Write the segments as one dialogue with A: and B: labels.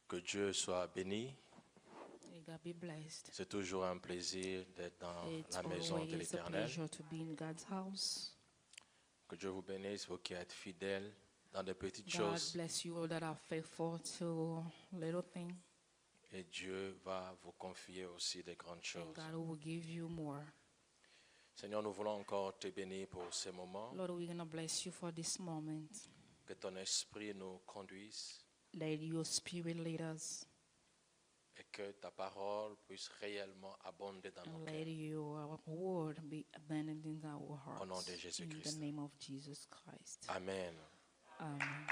A: Que Dieu soit béni.
B: May God be blessed.
A: C'est toujours un plaisir d'être dans
B: It's
A: la maison de
B: always a
A: l'Éternel.
B: pleasure to be in God's house.
A: Que Dieu vous bénisse, vous qui êtes fidèles dans de petites
B: God
A: choses.
B: bless you all that are faithful to little things.
A: Et Dieu va vous confier aussi des grandes
B: And
A: choses.
B: God will give you more.
A: Seigneur, nous voulons encore te bénir pour ces moments.
B: Lord, we're going to bless you for this moment.
A: Que ton esprit nous conduise
B: Let your spirit lead us.
A: et que ta parole puisse réellement abonder dans nos
B: And
A: cœurs.
B: let your word be abandoned in our hearts.
A: Au nom de
B: In
A: Jésus-Christ.
B: the name of Jesus Christ.
A: Amen.
B: Amen.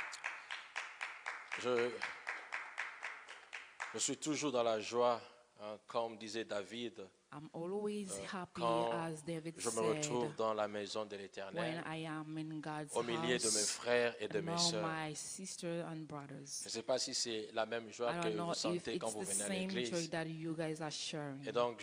A: Je suis toujours dans la joie, hein, comme disait David,
B: I'm always happy,
A: quand
B: as David
A: je me
B: said,
A: retrouve dans la maison de
B: when
A: l'Éternel,
B: I am in God's
A: au milieu de mes
B: house,
A: frères et de mes
B: among
A: sœurs.
B: my sisters and brothers.
A: Je ne sais pas si c'est la même joie
B: I
A: que
B: don't know
A: vous
B: if
A: sentez quand
B: it's
A: vous
B: the
A: venez à
B: same joy
A: l'église.
B: that you guys are sharing.
A: Et donc,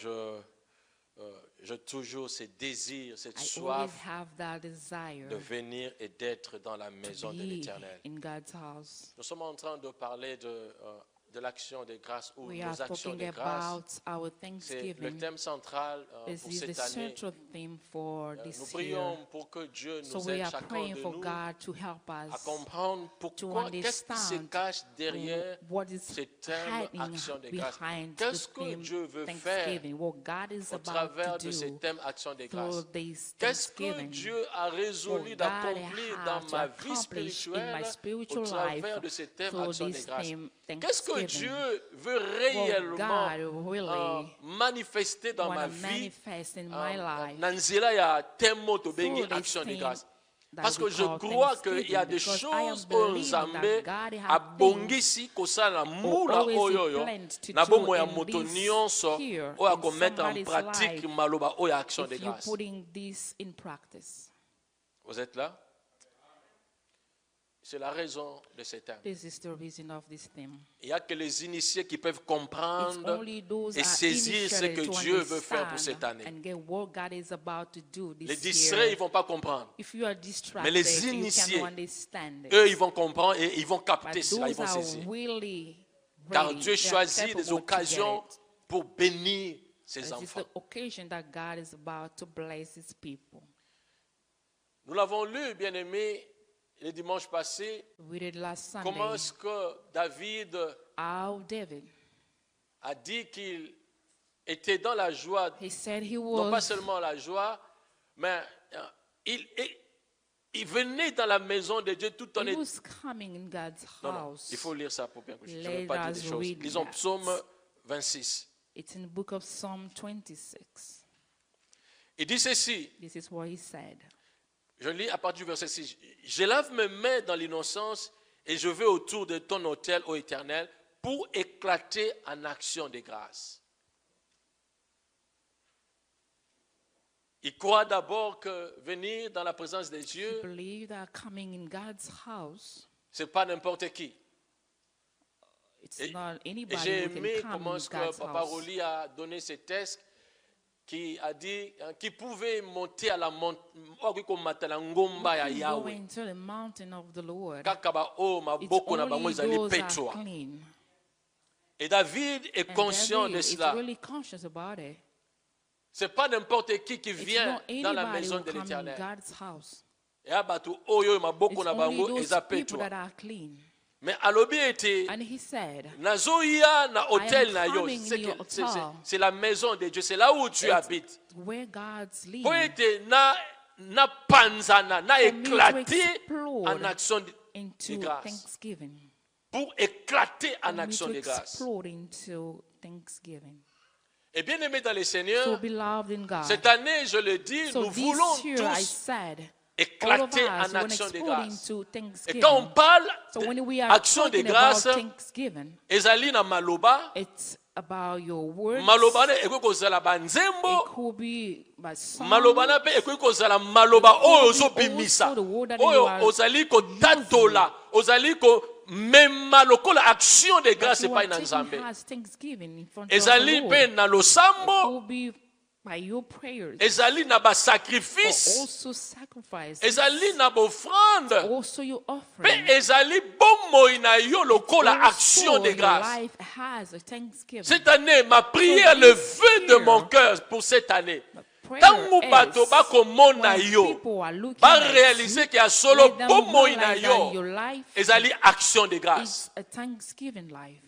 A: je toujours ce désir, cette
B: I
A: soif
B: always have that desire
A: de venir et d'être dans la
B: to
A: maison de
B: be
A: l'Éternel.
B: in God's house.
A: Nous sommes en train de parler de l'action des grâces ou
B: We are
A: nos actions
B: talking
A: de grâce.
B: about our
A: C'est le
B: Thanksgiving.
A: thème central
B: This
A: pour
B: is the
A: cette année.
B: central theme for
A: Nous
B: this year.
A: prions pour que Dieu
B: So
A: nous
B: we
A: aide
B: are
A: chacun
B: praying
A: de
B: for
A: nous
B: God to help
A: à
B: us
A: comprendre pourquoi, qu'est-ce qui se
B: understand
A: cache derrière
B: what is
A: ce thème action de
B: hiding
A: grâce.
B: behind
A: Qu'est-ce
B: the
A: que
B: theme
A: Dieu veut faire
B: Thanksgiving, what God is
A: au
B: about
A: travers
B: to
A: de ce
B: do
A: thème action de grâce.
B: through this
A: Qu'est-ce que
B: Thanksgiving.
A: Dieu a résolu
B: What God
A: d'accomplir dans
B: has to
A: ma vie
B: accomplish in
A: spirituelle
B: my
A: au
B: spiritual
A: travers
B: life
A: de ce thème
B: through
A: action de
B: this
A: grâce?
B: theme
A: Qu'est-ce que
B: Thanksgiving.
A: Dieu veut
B: What
A: réellement
B: God really
A: manifester dans ma
B: wanna
A: vie
B: manifest in my life
A: dans nzela ya thème to bengi
B: through this
A: action de
B: theme
A: grâce?
B: that
A: Parce que
B: we
A: je
B: call
A: crois qu'il y a
B: Thanksgiving,
A: des
B: because I am
A: choses oyo
B: believing
A: Nzambe
B: that God has
A: abongisi kosala mula
B: always
A: oyo
B: planned to
A: na
B: do
A: bomoi ya
B: in
A: moto
B: this
A: nyonso
B: here
A: oyo
B: in
A: akomettre en
B: somebody's
A: pratique
B: life
A: maloba oyo ya action de
B: if you're
A: grâce.
B: putting this in practice.
A: Vous êtes là? C'est la raison de ce thème.
B: This is the reason of this theme.
A: Il n'y a que les initiés qui peuvent
B: It's
A: comprendre
B: only those
A: et
B: are
A: saisir ce que
B: initiated to
A: Dieu veut faire pour cette
B: understand
A: année.
B: and get what God is about to do
A: Les
B: this
A: distraits, ils
B: year.
A: ne vont pas comprendre.
B: If you are
A: Mais
B: distracted,
A: les
B: you
A: initiés,
B: can understand it.
A: eux, ils vont comprendre et ils vont
B: But
A: capter cela, ils
B: those
A: vont
B: are
A: saisir.
B: really
A: Car
B: ready,
A: Dieu
B: they are
A: choisit
B: capable
A: des
B: to get
A: occasions
B: it.
A: pour bénir ses
B: This is
A: enfants.
B: the occasion that God is about to bless His people.
A: Nous l'avons lu, bien-aimés, le dimanche passé.
B: We did last
A: Comment
B: Sunday
A: est-ce que David
B: how David,
A: a dit qu'il était dans la joie,
B: he said he
A: non pas
B: was,
A: seulement la joie, mais il venait dans la maison de Dieu tout en
B: he
A: étant...
B: was coming in God's
A: Non, non,
B: house.
A: il faut lire ça pour bien que je ne
B: Let
A: vais pas dire des
B: us
A: choses.
B: read
A: Lisons
B: that.
A: Psaume 26.
B: It's in the book of Psalm 26.
A: Il dit ceci,
B: This is what he said.
A: je lis à partir du verset 6. Je lave mes mains dans l'innocence et je vais autour de ton autel, ô Éternel, pour éclater en action de grâce. Il croit d'abord que venir dans la présence de Dieu,
B: Believe that coming in God's house,
A: ce n'est pas n'importe qui.
B: it's
A: Et,
B: not
A: et
B: anybody
A: j'ai
B: who can
A: aimé
B: come
A: comment
B: in
A: est-ce que
B: God's
A: Papa
B: house.
A: Roli a donné ce texte qui a dit qu'il pouvait monter à la ngomba ya
B: Go
A: Yahweh.
B: into the mountain of the Lord.
A: Kaka ba o
B: It's
A: maboko na bango
B: only
A: ezali
B: those are
A: petwa.
B: clean.
A: Et David est
B: And
A: conscient
B: David
A: de
B: is
A: cela.
B: really conscious about it.
A: Ce n'est pas n'importe qui
B: It's
A: vient
B: not
A: dans la
B: anybody
A: maison
B: who
A: de
B: come in
A: l'Éternel.
B: God's house.
A: Et abatu oyo maboko
B: It's
A: na
B: only
A: bango
B: those
A: eza
B: people
A: petwa.
B: that are clean.
A: Mais alobi était
B: And he said,
A: nazoya na hôtel na yo.
B: coming in your hotel.
A: C'est la maison de Dieu. C'est là où Dieu habite.
B: where God's lead.
A: Po ete na panzana, na
B: For me to
A: éclater
B: explode
A: en action de
B: into
A: grâce.
B: Thanksgiving.
A: Pour éclater en
B: For me
A: action
B: to
A: de grâce.
B: explode into Thanksgiving.
A: Et bien aimé dans le
B: So
A: Seigneur,
B: beloved in God.
A: cette année, je le dis,
B: So
A: nous voulons
B: this year I
A: tous
B: said, all of
A: éclater
B: us
A: en
B: want to
A: action de
B: explode
A: grâce.
B: into
A: Et
B: Thanksgiving.
A: quand on parle
B: So when we are
A: d'action de
B: talking
A: grâce,
B: about Thanksgiving,
A: ezali na maloba,
B: it's about your words.
A: maloba na ekoki kozala
B: It
A: banzembo,
B: could be by song.
A: maloba na mpe ekoki kozala maloba oyo
B: It could be
A: ozobimisa,
B: also the word that you
A: oyo
B: are
A: ozali kotatola, ozali komema lokola action de grâce
B: that you
A: epai
B: are
A: na
B: taking
A: Nzambe.
B: as Thanksgiving in front
A: Ezali
B: of the
A: mpe
B: Lord.
A: na
B: It
A: losambo,
B: could be by your prayers,
A: ezali na ba
B: but
A: sacrifice,
B: also sacrifice,
A: ezali na ba offrande,
B: also your
A: pe
B: offering.
A: ezali bomoi na yo lokola
B: Also,
A: action de
B: your
A: grâce.
B: life has a thanksgiving.
A: Cette année, ma prière, le vœu de mon cœur pour cette année,
B: Prayer
A: tangu bato
B: is
A: bakomona
B: when
A: yo,
B: people are looking
A: ba
B: at you,
A: réaliser qu'il y a solo
B: let them
A: bomoi na
B: realize that your
A: yo,
B: life
A: ezali action de grâce.
B: is a thanksgiving life.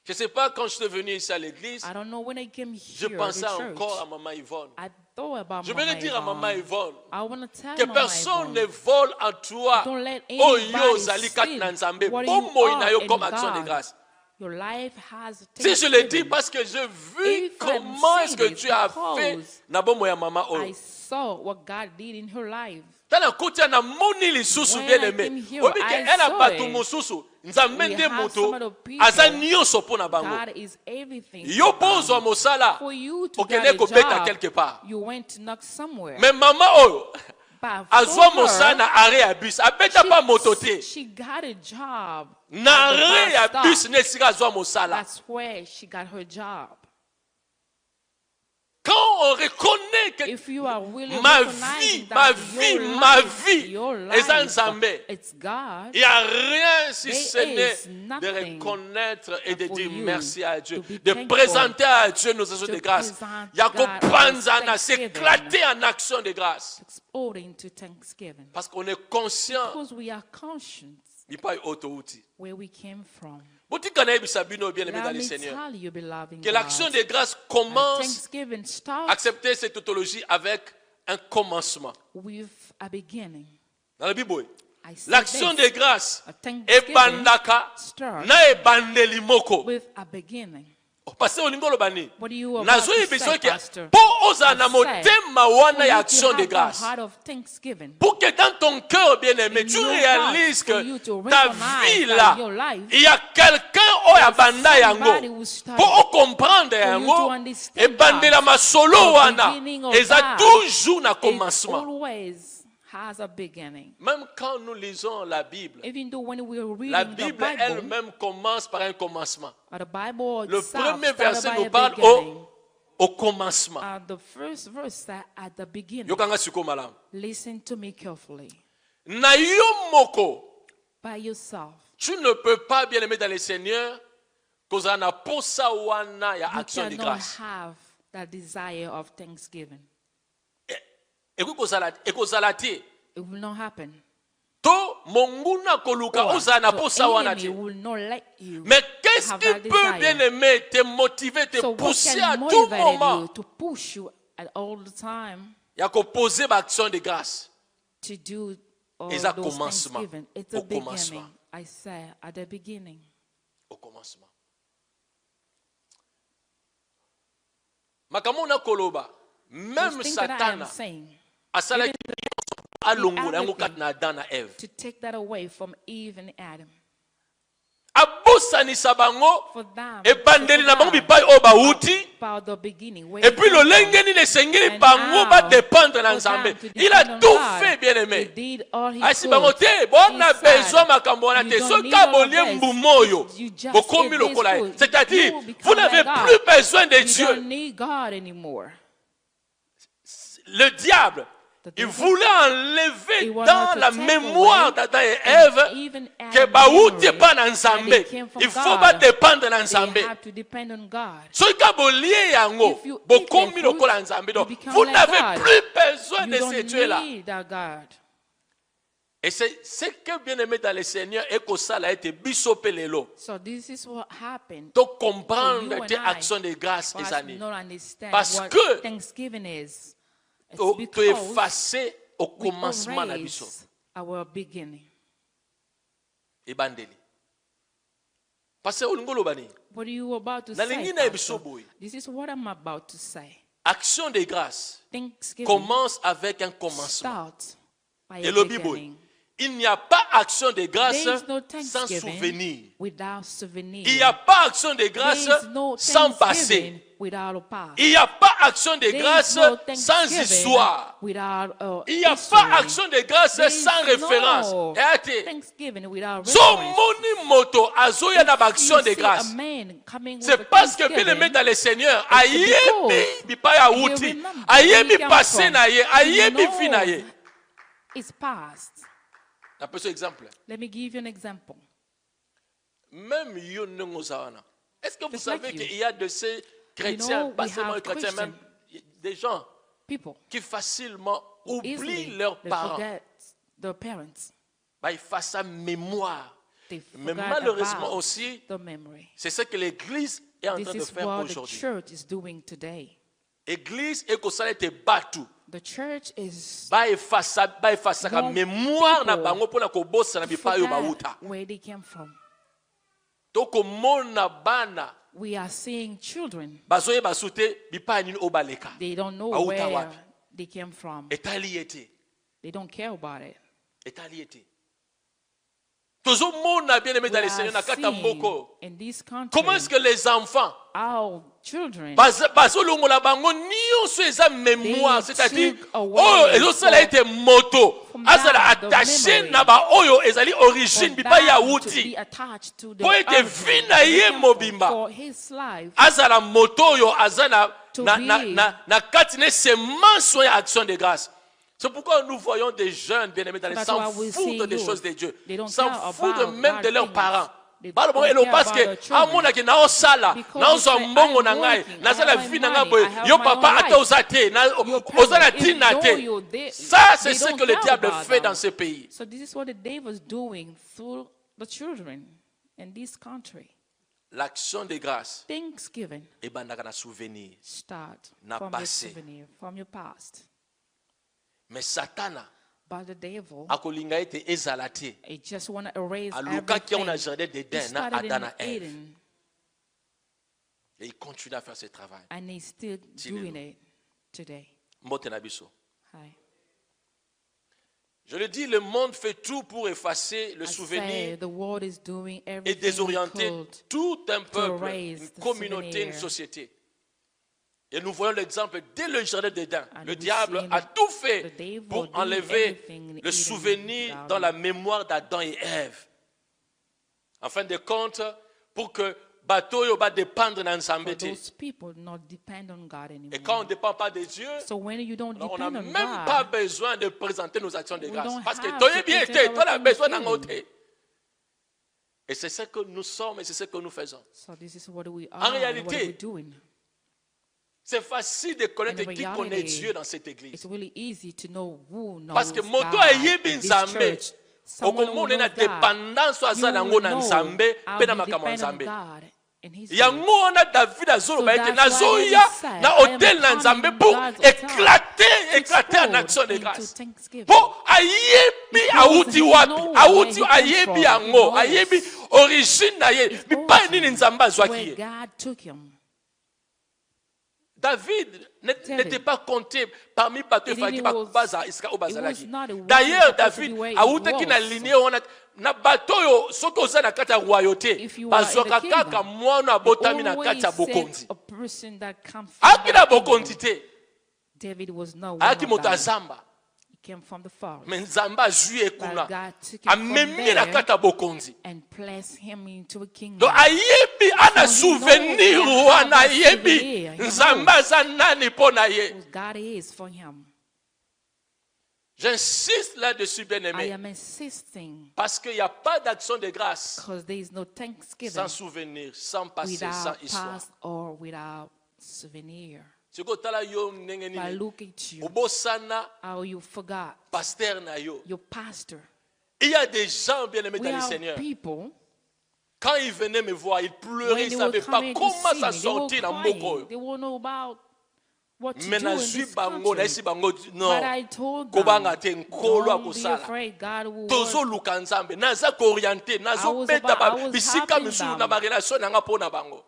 A: Je ne sais pas quand je suis venu ici à l'église,
B: I don't know when I came
A: je
B: here
A: pensais
B: to
A: encore à
B: church.
A: Maman Yvonne.
B: I thought about
A: Je voudrais
B: Mama
A: dire à Maman
B: Yvonne.
A: Yvonne
B: I want to tell
A: que
B: Mama
A: personne ne
B: Yvonne,
A: vole en toi.
B: don't let
A: Oh yo,
B: anybody
A: zali kat na
B: steal
A: nzambe,
B: what
A: bomoi
B: you
A: na
B: are
A: yo
B: in
A: comme action de
B: God.
A: grâce.
B: Your life has a
A: Si je le dis
B: thanksgiving.
A: parce que je vis
B: If
A: comment
B: I'm
A: est-ce que
B: saying
A: tu
B: it
A: as
B: because
A: fait na bomoi ya Maman
B: I
A: oh.
B: saw what God did in her life.
A: Tala kutia na moni lisusu
B: When
A: bien
B: I
A: aimé.
B: came here,
A: Obi ke
B: I
A: ena
B: saw
A: batu
B: it.
A: mosusu nzambe
B: We
A: nde
B: have
A: moto
B: some of the people,
A: aza nyonso mpo na bango.
B: God is everything.
A: Yo
B: for
A: pozwa
B: them.
A: mosala
B: For you to
A: okende
B: get a
A: kobeta
B: job,
A: quelque part.
B: you went to knock somewhere.
A: Mais mama oyo
B: But
A: azwa
B: for
A: mosala
B: her,
A: na arrêt ya bus abeta pa moto te.
B: she got a job.
A: Na
B: at the
A: arrêt ya
B: bus
A: bus
B: stop.
A: ne esika azwa mosala.
B: That's where she got her job.
A: Quand on reconnaît que
B: If you are really
A: ma
B: recognizing
A: vie,
B: that
A: ma
B: your
A: vie,
B: life,
A: ma vie,
B: your
A: eza
B: life,
A: nzambe.
B: it's God.
A: Il n'y a rien si
B: There
A: ce
B: is
A: n'est de
B: nothing
A: reconnaître et de
B: for
A: dire
B: you
A: merci à Dieu,
B: to be
A: de
B: thankful,
A: présenter à Dieu nos actions
B: to
A: de grâce.
B: present
A: Il y a
B: God
A: kopanza
B: our
A: na s'éclater en action de grâce.
B: Exploding to thanksgiving.
A: Parce qu'on est conscient,
B: Because we are conscious
A: il n'y a pas auto-outil.
B: where we came from.
A: Botika na yebisa bino bien aimé dans
B: Let
A: le
B: me
A: Seigneur.
B: tell you, beloved
A: Que l'action
B: God,
A: de grâce
B: that
A: commence,
B: Thanksgiving starts
A: accepter cette tautologie avec un commencement.
B: with a beginning.
A: Dans la Bible,
B: I said
A: l'action
B: this,
A: de grâce
B: a Thanksgiving
A: ebandaka
B: starts
A: na ebandeli moko.
B: with a beginning.
A: Parce que olingo lobani.
B: What are you about
A: Nazo
B: to
A: yebiso
B: say,
A: ke
B: Pastor?
A: po oza na
B: I said,
A: motema
B: For
A: wana
B: you
A: ya
B: to
A: action
B: have
A: de
B: the
A: grâce.
B: heart of thanksgiving.
A: Pour que dans ton cœur bien-aimé,
B: In
A: tu
B: your
A: réalises
B: heart, for you
A: que
B: to
A: ta
B: recognize
A: vie
B: that
A: là,
B: your life,
A: il y a quelqu'un au abanda
B: somebody
A: yango.
B: who started
A: Pour comprendre
B: you to
A: yango,
B: understand
A: et bandela
B: God.
A: masolo
B: The
A: wana,
B: beginning of
A: eza
B: God
A: toujours na
B: It
A: commencement.
B: always has a beginning.
A: Même quand nous lisons la Bible,
B: Even though when we are reading
A: la
B: the
A: Bible
B: Bible,
A: elle-même commence par un commencement.
B: the Bible
A: Le
B: itself
A: premier
B: started
A: verset
B: by
A: nous
B: a
A: parle
B: beginning.
A: au commencement.
B: The first verse at the beginning.
A: Yokanga siko malamu.
B: Listen to me carefully.
A: Na yo moko,
B: By yourself.
A: tu ne peux pas bien aimer dans le Seigneur kozala na posa wana ya
B: You
A: action de
B: cannot
A: grâce.
B: have that desire of thanksgiving.
A: Ekozala te.
B: It will not happen.
A: To monguna koluka
B: Or
A: ozala na
B: the
A: posa wana
B: enemy
A: te.
B: will not let you.
A: Mais qu'est-ce
B: have
A: qui
B: that
A: peut
B: desire.
A: bien aimer te motiver, te
B: So what
A: pousser à
B: can
A: tout
B: motivate
A: moment
B: you to push you at all the time
A: ya koposer ba action de grâce?
B: to do all
A: Eza
B: those
A: commencement.
B: thanksgiving? It's
A: Au
B: a beginning.
A: commencement.
B: I say at the beginning.
A: Au commencement. Makambo na koloba,
B: Those
A: même
B: things that I am
A: Satana
B: saying,
A: asalaki alongola yango
B: everything
A: kati na Adam na Eve.
B: to take that away from Eve and Adam.
A: Abosanisa bango
B: For them,
A: ebandeli na bango bipai oyo bauti.
B: about the beginning. Where
A: Et
B: you
A: puis
B: come
A: lolenge
B: from.
A: nini esengeli
B: And
A: bango
B: now,
A: badépendre na
B: for
A: Nzambe.
B: them to
A: Il a
B: depend on
A: tout
B: God,
A: fait, bien
B: he
A: aimé.
B: did all he
A: Asi
B: could.
A: bango te bona
B: He said,
A: besoin makambo wana
B: you
A: te.
B: don't
A: Soki
B: need all of
A: abolie
B: this.
A: mbumu oyo
B: You just
A: bokomi
B: eat this
A: lokola ye.
B: food.
A: C'est-à-dire,
B: You become
A: vous n'avez
B: like
A: plus
B: God.
A: besoin de
B: You
A: Dieu.
B: don't need God anymore.
A: Le diable,
B: The
A: il
B: devil,
A: voulait enlever
B: he wanted
A: dans
B: to
A: la
B: take
A: mémoire
B: away
A: d'Adam et
B: and
A: Ève
B: even
A: que
B: Adam's
A: bauti
B: memory,
A: pas na
B: and
A: Nzambe.
B: they came from
A: Il faut
B: God.
A: pas dépendre na
B: They
A: Nzambe.
B: have to depend on God.
A: Soki abolie yango,
B: If you eat
A: bokomi
B: their
A: lokola
B: fruit,
A: Nzambe.
B: you
A: Donc,
B: become
A: vous
B: like
A: n'avez
B: God.
A: plus besoin
B: You
A: de
B: don't
A: ces dieux-là.
B: need a God.
A: Et c'est ce que bien aimé dans le Seigneur et que ça a été bisopelelo.
B: So this is what happened.
A: To
B: So you
A: comprendre
B: and
A: tes
B: I
A: actions de grâce
B: for
A: et
B: us
A: années.
B: not understand
A: Parce
B: what
A: que
B: Thanksgiving is. It's
A: To
B: because
A: effacer au
B: we
A: commencement na biso.
B: erase our beginning.
A: Ebandeli. Parce que olingo lobani.
B: What are you about to
A: Nalingi
B: say,
A: na
B: Pastor?
A: biso boy.
B: This is what I'm about to say.
A: Action de grâce
B: Thanksgiving
A: commence avec un commencement.
B: starts by
A: Et
B: a
A: le Bible,
B: beginning.
A: Il n'y a pas action de grâce
B: There is no
A: sans
B: thanksgiving
A: souvenir.
B: without souvenir.
A: Il n'y a pas action de grâce
B: There is no
A: sans passé.
B: thanksgiving without a past.
A: Il n'y a pas action de
B: There is
A: grâce
B: no
A: sans
B: thanksgiving
A: histoire.
B: without
A: Il n'y a
B: history.
A: pas action de grâce
B: There is
A: sans référence.
B: no
A: Regardez.
B: thanksgiving without
A: So
B: reference.
A: moni moto azoya na action
B: You
A: de
B: see
A: grâce.
B: a man coming with
A: C'est
B: a
A: parce que bien
B: thanksgiving.
A: aimé dans le Seigneur,
B: because
A: ayebi bipa ya
B: you
A: uti,
B: remember where
A: ayebi
B: you came
A: passé
B: from.
A: na ye, ayebi
B: You
A: fi na ye.
B: know it's past.
A: Un peu ce exemple.
B: Let me give you an example.
A: Même yo nongo zawana. Est-ce que vous
B: Just
A: savez
B: like you.
A: qu'il y a de ces chrétiens,
B: know,
A: pas
B: we
A: seulement
B: have
A: les chrétiens, même des gens
B: People
A: qui facilement oublient
B: easily
A: leurs
B: they
A: parents.
B: forget their parents.
A: Bah, ils fassent ça mémoire.
B: They
A: Mais
B: forgot
A: malheureusement
B: about
A: aussi,
B: the memory.
A: c'est ce que l'Église est en
B: This
A: train de
B: is
A: faire
B: what the
A: aujourd'hui.
B: church is doing today.
A: L'Église est que ça a été battu.
B: The church is
A: Ba efasa ka
B: want
A: mémoire na
B: people
A: bango pona ko bossa na bipa yo bauta.
B: where they came from.
A: Toko mona bana
B: We are seeing children.
A: bazoye basute bipa nini obaleka.
B: They don't know
A: Auta
B: where
A: wapi.
B: they came from.
A: Etali ete.
B: They don't care about it.
A: Etali ete. Tozo mona bien aimé dans
B: We
A: le Seigneur na
B: are
A: kata
B: seeing
A: mboko.
B: in this country,
A: Comment est-ce que les enfants
B: our children,
A: bazolongola bango nyonso eza mémoire,
B: They
A: c'est-à-dire
B: took away
A: oyo ezosala ete moto
B: from
A: azala
B: that, the
A: attaché
B: memory
A: na ba oyo ezali origine
B: for
A: bipa ya
B: that to
A: uti.
B: be attached to the
A: Po ete
B: origin
A: vi na
B: that they
A: ye
B: came from,
A: mobimba.
B: for his life
A: azala moto oyo aza
B: To
A: na kati ne semence ya action de grâce. C'est pourquoi nous voyons des jeunes bien-aimés dans les
B: That's
A: s'en
B: why we see
A: foutent des
B: youth.
A: choses de Dieu.
B: They don't
A: S'en
B: care
A: foutent
B: about
A: même de
B: God
A: leurs
B: things.
A: parents.
B: They
A: Balo
B: don't
A: elo
B: care
A: parce
B: about
A: que
B: their children.
A: amonaki na osala
B: Because
A: na
B: they
A: ozwa
B: say,
A: mbongo
B: I'm
A: na ngai
B: working,
A: nazala
B: I have
A: vi
B: my
A: na ngai
B: money,
A: boye
B: I have
A: yo
B: my
A: papa
B: own
A: ata
B: life.
A: oza te na
B: Your
A: oza na
B: parents,
A: ntina
B: even
A: te.
B: though you're there,
A: Ça c'est
B: they
A: ce
B: don't
A: que le
B: care
A: diable
B: about
A: fait
B: them.
A: dans ce pays.
B: So this is what the devil is doing through the children in this country.
A: L'action de grâce
B: Thanksgiving
A: ebandaka na souvenir.
B: start
A: Na
B: from your
A: passé.
B: souvenir, from your past.
A: Mais Satana
B: But the devil,
A: akolinga ete ezala te.
B: he just want to erase
A: Alukaki on a
B: everything.
A: jardin
B: He
A: d'Éden na
B: started
A: Adam
B: in
A: na Ève.
B: Eden,
A: Et il continue à faire ce travail.
B: and he's still doing it today.
A: Mbote na biso.
B: Hi.
A: Je le dis, le monde fait tout pour effacer le
B: I say
A: souvenir
B: the world is doing
A: et
B: everything it
A: désorienter
B: could
A: tout un peuple,
B: erase
A: une
B: the
A: communauté,
B: souvenir.
A: une société. Et nous voyons l'exemple dès le jardin d'Éden.
B: And
A: Le
B: we
A: diable
B: see
A: a
B: the-
A: tout
B: the
A: fait
B: devil
A: pour
B: doing
A: enlever
B: everything in
A: le
B: Eden
A: souvenir
B: garden.
A: dans la mémoire d'Adam et Ève. En fin de compte, pour que bateau yo ba dépendre dans
B: For
A: Nzambe te.
B: those people not depend on God anymore.
A: Et quand on ne dépend pas de Dieu,
B: So when you don't
A: alors on n'a
B: depend on
A: même pas
B: God,
A: besoin de présenter nos actions de
B: We
A: grâce.
B: don't
A: Parce que
B: have
A: toi,
B: to
A: bien
B: present
A: été,
B: our
A: toi, la besoin d'un
B: thanksgiving.
A: côté. Et c'est ce que nous sommes et c'est ce que nous faisons.
B: so this is what we are.
A: En
B: and what
A: réalité,
B: are we doing?
A: C'est facile de connaître
B: In
A: qui
B: reality,
A: connaît Dieu dans cette
B: It's
A: église.
B: really easy to know who knows
A: Parce que moto
B: God
A: ayebi
B: in this
A: Nzambe.
B: church. Someone who
A: Okomona na
B: knows God,
A: dépendance aza
B: you
A: nango
B: will
A: na
B: know
A: Nzambe
B: how
A: pe na
B: he
A: makambo ya
B: depend on
A: Nzambe.
B: God in his
A: Yango
B: way.
A: wana David azoloba ete
B: that's why
A: nazoya
B: David said,
A: na
B: I am
A: hôtel na
B: coming
A: Nzambe pour
B: God's hotel
A: éclater en
B: to
A: action de
B: into
A: grâce.
B: thanksgiving.
A: Po ayebi
B: Because
A: auti
B: he
A: wapi,
B: knows
A: auti
B: where he came
A: ayebi
B: from.
A: yango,
B: He knows.
A: ayebi origine na ye.
B: It's
A: Mipai nini
B: awesome
A: Nzambe azwaki
B: where
A: ye.
B: God took him.
A: David n'était
B: him.
A: pas compté parmi bateau
B: He didn't
A: qui
B: was-
A: baza iska
B: it
A: obazalaki.
B: was not a
A: D'ailleurs
B: one supposed to
A: David
B: be where it
A: autaki na
B: was.
A: lignée wana na bateau yo soki oza na kati ya royauté
B: If you are in the
A: bazwaka
B: kingdom,
A: kaka mwana abotami na kati ya
B: Always
A: bokonzi.
B: set a person that comes from
A: Aki na
B: that kingdom.
A: bokonzi te,
B: David was no one
A: ayaki
B: of
A: moto
B: that.
A: azamba.
B: He came from the forest.
A: Mais Nzambe azwi ye
B: But
A: kuna
B: God took him from
A: amemi na
B: there
A: kati ya bokonzi.
B: and placed him into a kingdom.
A: Donc ayebi ana
B: So he knows
A: souvenir
B: that
A: wana
B: God has
A: ayebi
B: souvenir. He
A: Nzambe
B: knows.
A: aza nani mpo na ye.
B: Who God is for him.
A: J'insiste là-dessus,
B: I
A: bien-aimé,
B: am insisting
A: parce qu'il n'y a pas d'action de grâce
B: because there is no thanksgiving
A: sans souvenir, sans passé, sans
B: without
A: histoire.
B: past or without souvenir.
A: Siko tala yo ndenge
B: If I
A: nini
B: look at you,
A: obosana
B: how you forgot
A: pasteur na yo.
B: your pastor.
A: Il y a des gens bien-aimés
B: We
A: dans le
B: are
A: Seigneur.
B: people.
A: Quand ils venaient me voir, ils pleuraient,
B: When
A: ils
B: they
A: ne
B: were
A: savaient pas
B: coming to
A: comment
B: see
A: ça
B: me, they were
A: sortir dans
B: crying.
A: Moko.
B: They won't know about what to
A: Mais
B: do
A: na
B: in
A: zwi
B: this
A: bango, na esi
B: country.
A: bango,
B: But
A: non,
B: I told
A: kobanga te
B: them,
A: nkolo
B: don't be
A: akosala.
B: afraid, God will work.
A: Tozoluka Nzambe, naza kooriente, nazobeta
B: I was
A: bisika
B: helping
A: misusu
B: them.
A: na barelation na nga mpo na bango.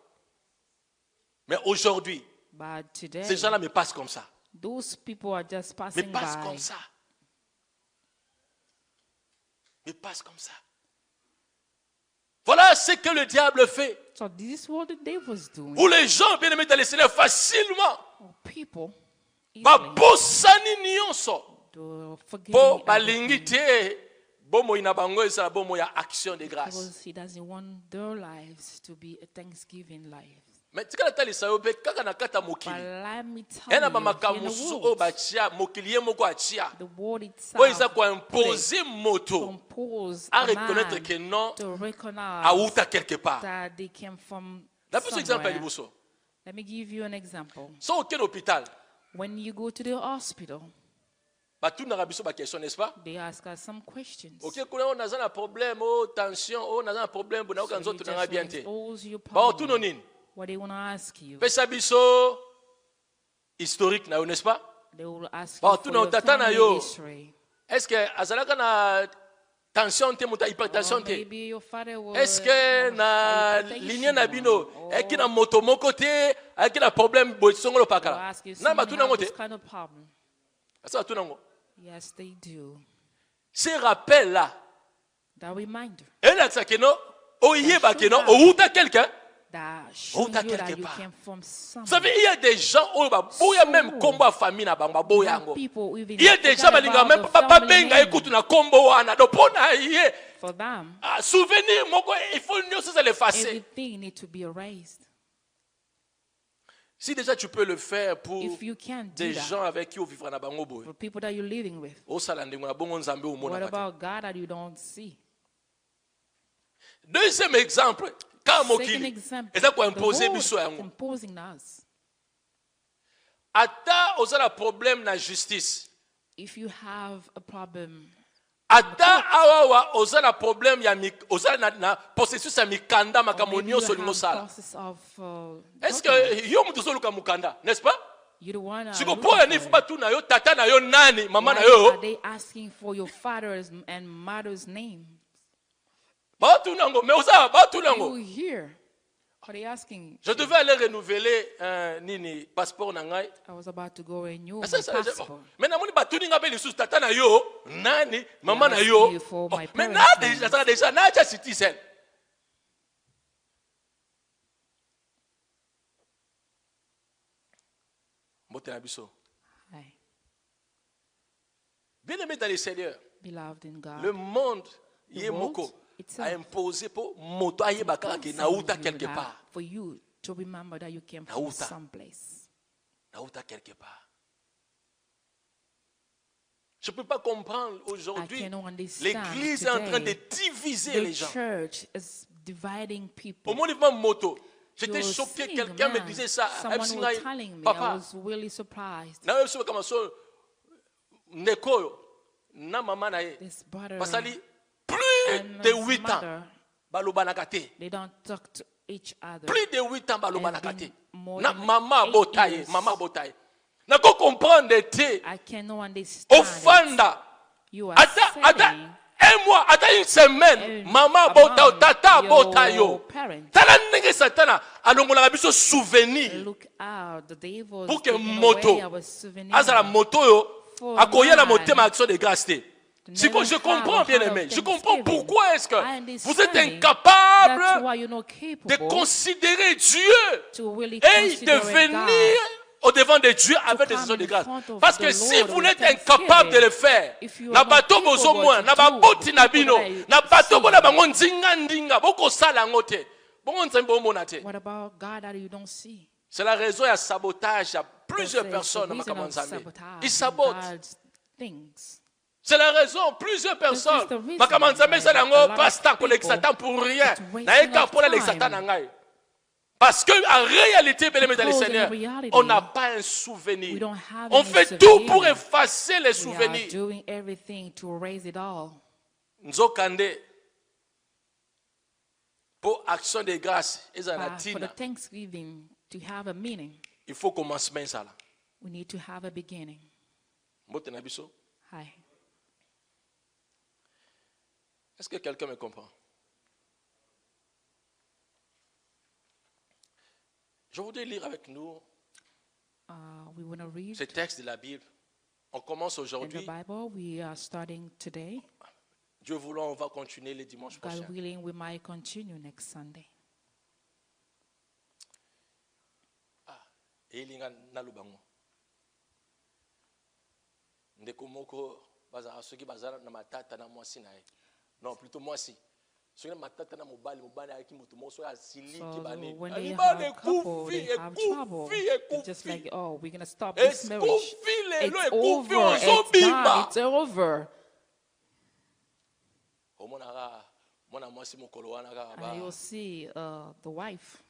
A: Mais aujourd'hui,
B: But today,
A: ces gens-là me passent comme ça.
B: those people are just
A: Me
B: passing
A: passent
B: by.
A: comme ça. Mais passe comme ça. Voilà ce que le diable fait.
B: So this is what the devil was doing.
A: Où les gens, bien aimés dans le Seigneur, facilement,
B: People easily
A: babosani nyonso,
B: to forget
A: po balingi te, bomo ina bango eza bomo ya action de grâce.
B: because he doesn't want their lives to be a Thanksgiving life.
A: Mais tika talisa yo pe kaka na kata
B: But
A: mokili.
B: let me tell
A: Ena
B: you,
A: ba
B: in
A: makambo
B: the
A: susu o
B: world,
A: bachia mokili ye moko achia.
B: the word
A: Po eza
B: itself
A: ko imposer moto
B: compose
A: à
B: a
A: reconnaître
B: man
A: que non,
B: to recognize
A: auta quelque part.
B: that they came from
A: La plus exemple
B: somewhere.
A: liboso.
B: Let me give you an example.
A: So aucun hôpital.
B: When you go to the hospital,
A: Batou na rabiso ba question, n'est-ce pas?
B: they ask us some questions.
A: OK, kuna on a un problème, oh tension, oh on a un problème, bona
B: So
A: ka
B: you
A: nzoto na
B: just
A: bien te.
B: expose your
A: Ba otu no
B: problem.
A: nini?
B: What they want to ask you,
A: Pesa biso historique na yo, n'est-ce pas?
B: they will ask
A: Ba
B: you
A: otu
B: for
A: na
B: your
A: tata na
B: family
A: yo.
B: history.
A: Est-ce que azalaka na tension te muta
B: Or
A: hypertension te?
B: maybe your father was
A: Est-ce que na ligne na bino eki na moto moko te, eki na problème bo songolo
B: They'll
A: pakala.
B: ask you
A: Na
B: someone
A: batu nango
B: have
A: te.
B: this kind of problem.
A: Asa batu nango.
B: Yes, they do.
A: Ces rappels là,
B: That reminder
A: ela tsakeno oyeba
B: should
A: keno
B: have.
A: outa quelqu'un.
B: that shows
A: t'as
B: you
A: quelque
B: that you
A: part.
B: came from
A: Vous
B: somewhere.
A: savez, il y a des gens où boya
B: So,
A: même combo famille na banga boya ngo.
B: People even
A: Il y a des gens
B: forget
A: balinga
B: about
A: même
B: the
A: papa
B: family
A: benga
B: name.
A: écoute na combo wana do pona yé.
B: For them,
A: Souvenir moko il faut nous ça l'effacer.
B: everything need to be erased.
A: Si déjà tu peux le faire pour
B: If you can't do
A: des
B: that,
A: gens avec qui on vivra na bango boy.
B: for people that you're living with,
A: O sala ndingo na bongo nzambe o
B: what
A: mona kati.
B: about God that you don't see?
A: Deuxième exemple, quand
B: Second
A: mokili
B: example,
A: eza ko
B: the
A: imposer
B: world
A: biso
B: is
A: yango.
B: imposing us.
A: Ata ozala problème na justice.
B: If you have a problem,
A: Ata awawa ozala problème ya ozala na processus ya mikanda
B: or
A: makambo
B: maybe you
A: nyonso
B: have
A: lingo
B: a
A: sala.
B: process of
A: Est-ce
B: documents.
A: que yo mutu soluka mukanda, n'est-ce pas?
B: You don't want
A: Siko
B: to
A: po ya nifu batu na yo tata na yo nani, mama na yo.
B: are they asking for your father's and mother's name?
A: Batu nango, mais oza batu
B: You
A: nango.
B: here? Are they asking?
A: Je devais aller renouveler nini passeport na ngai.
B: I was about to go renew my
A: Ça,
B: passport.
A: mais namoni batu ninga be lisusu tata na yo, nani, mama na yo.
B: asking you for my
A: Mais
B: parents'
A: na
B: names.
A: déjà na cha citizen. Mbote na biso.
B: Hi,
A: Bien aimé dans le Seigneur,
B: beloved in God.
A: le monde
B: The
A: yé
B: world
A: moko
B: itself
A: a imposé pour moto ayeba kaka ke nauta
B: Sends you
A: quelque
B: that
A: part.
B: for you to remember that you came from
A: Nauta.
B: someplace.
A: Nauta quelque part. Je ne peux pas comprendre
B: I
A: aujourd'hui.
B: cannot understand
A: L'église est en train de
B: today.
A: diviser
B: The
A: les gens.
B: church is dividing
A: Au
B: people.
A: mouvement moto, j'étais
B: You're
A: choqué.
B: seeing,
A: Quelqu'un me
B: man,
A: disait ça.
B: Someone was telling me, I
A: Papa,
B: was really surprised.
A: na wewe sio kama so nekoyo na mama na ye.
B: This brother
A: Basali plus
B: and
A: de
B: his
A: 8 ans
B: mother,
A: balobanaka te.
B: they don't talk to each other.
A: Plus de 8 ans balobanaka
B: And
A: te.
B: been more
A: Na
B: than
A: mama
B: 8
A: botaye,
B: years.
A: mama botaye. Na ko comprendre te.
B: I cannot understand. it.
A: Ofanda.
B: You are
A: Ata
B: saying
A: un mois, ata une semaine,
B: And
A: mama bota
B: among
A: tata
B: your
A: bota yo.
B: parents.
A: Tala ndenge satana alongolaka biso souvenir
B: Look out, the devil
A: pour
B: is
A: que
B: taking
A: moto
B: away our souvenir.
A: azala moto yo
B: For
A: akoya na
B: man
A: motema action de grâce te.
B: to
A: Si
B: never
A: je
B: have
A: comprends
B: a
A: bien
B: heart of
A: aimé, je comprends
B: thanksgiving.
A: pourquoi est-ce que
B: I
A: vous êtes
B: understand. That's
A: incapable
B: why you're not
A: de
B: capable
A: considérer Dieu
B: to really
A: et
B: consider
A: de venir au devant de Dieu avec des
B: come
A: actions de
B: in
A: grâce.
B: front of
A: Parce
B: the
A: que si
B: Lord
A: vous
B: with
A: n'êtes
B: thanksgiving,
A: incapable de le faire,
B: if you
A: na
B: are not
A: bato
B: capable
A: bozo moins,
B: to
A: na
B: do
A: baboti
B: the
A: na
B: people
A: bino,
B: that I
A: na bato
B: see.
A: bona bango ndinga ndinga, boko sala yango te. Bongo nzambe omona te.
B: What about God that you don't see?
A: C'est la raison ya sabotage à plusieurs
B: There's
A: personnes
B: a
A: na
B: reason
A: makambo
B: of
A: nzambe.
B: sabotage
A: Ils
B: in
A: sabotent.
B: God's things.
A: C'est la raison, plusieurs personnes.
B: the reason
A: Makambo nzambe
B: why
A: ezala
B: a
A: yango
B: lot
A: passe
B: of
A: temps kolekisa
B: people
A: temps pour rien.
B: is wasting
A: Naeka
B: of
A: mpona
B: time.
A: lekisa temps na ngai. Parce que en réalité, bien aimé dans le
B: Because in
A: Seigneur,
B: reality,
A: on n'a pas un
B: we
A: souvenir.
B: don't have
A: On
B: any
A: fait tout
B: souvenir.
A: pour effacer les
B: We are
A: souvenirs.
B: doing everything to erase it all.
A: Nzokande pour action de grâce ezala
B: But for the
A: tina.
B: Thanksgiving to have a meaning,
A: Il faut commencement ça là.
B: we need to have a beginning.
A: Mbote na biso.
B: Hi.
A: Est-ce que quelqu'un me comprend? Je voudrais lire avec nous
B: We want to read
A: ce texte de la Bible. On commence
B: in the
A: aujourd'hui
B: Bible. We are starting today.
A: Dieu voulant, on va continuer les dimanches prochains.
B: God willing, we might continue next Sunday.
A: Elinga nalubango. Ndeko moko bazara soki bazara na matata na mwasi na ye. Non, plutôt mwasi. Soki na matata na mobali aki mutu moso asili ki bani.
B: When they have a couple, they have trouble. It's just like, oh, we're going to stop this marriage. It's over. It's done. It's over. And you'll see the wife.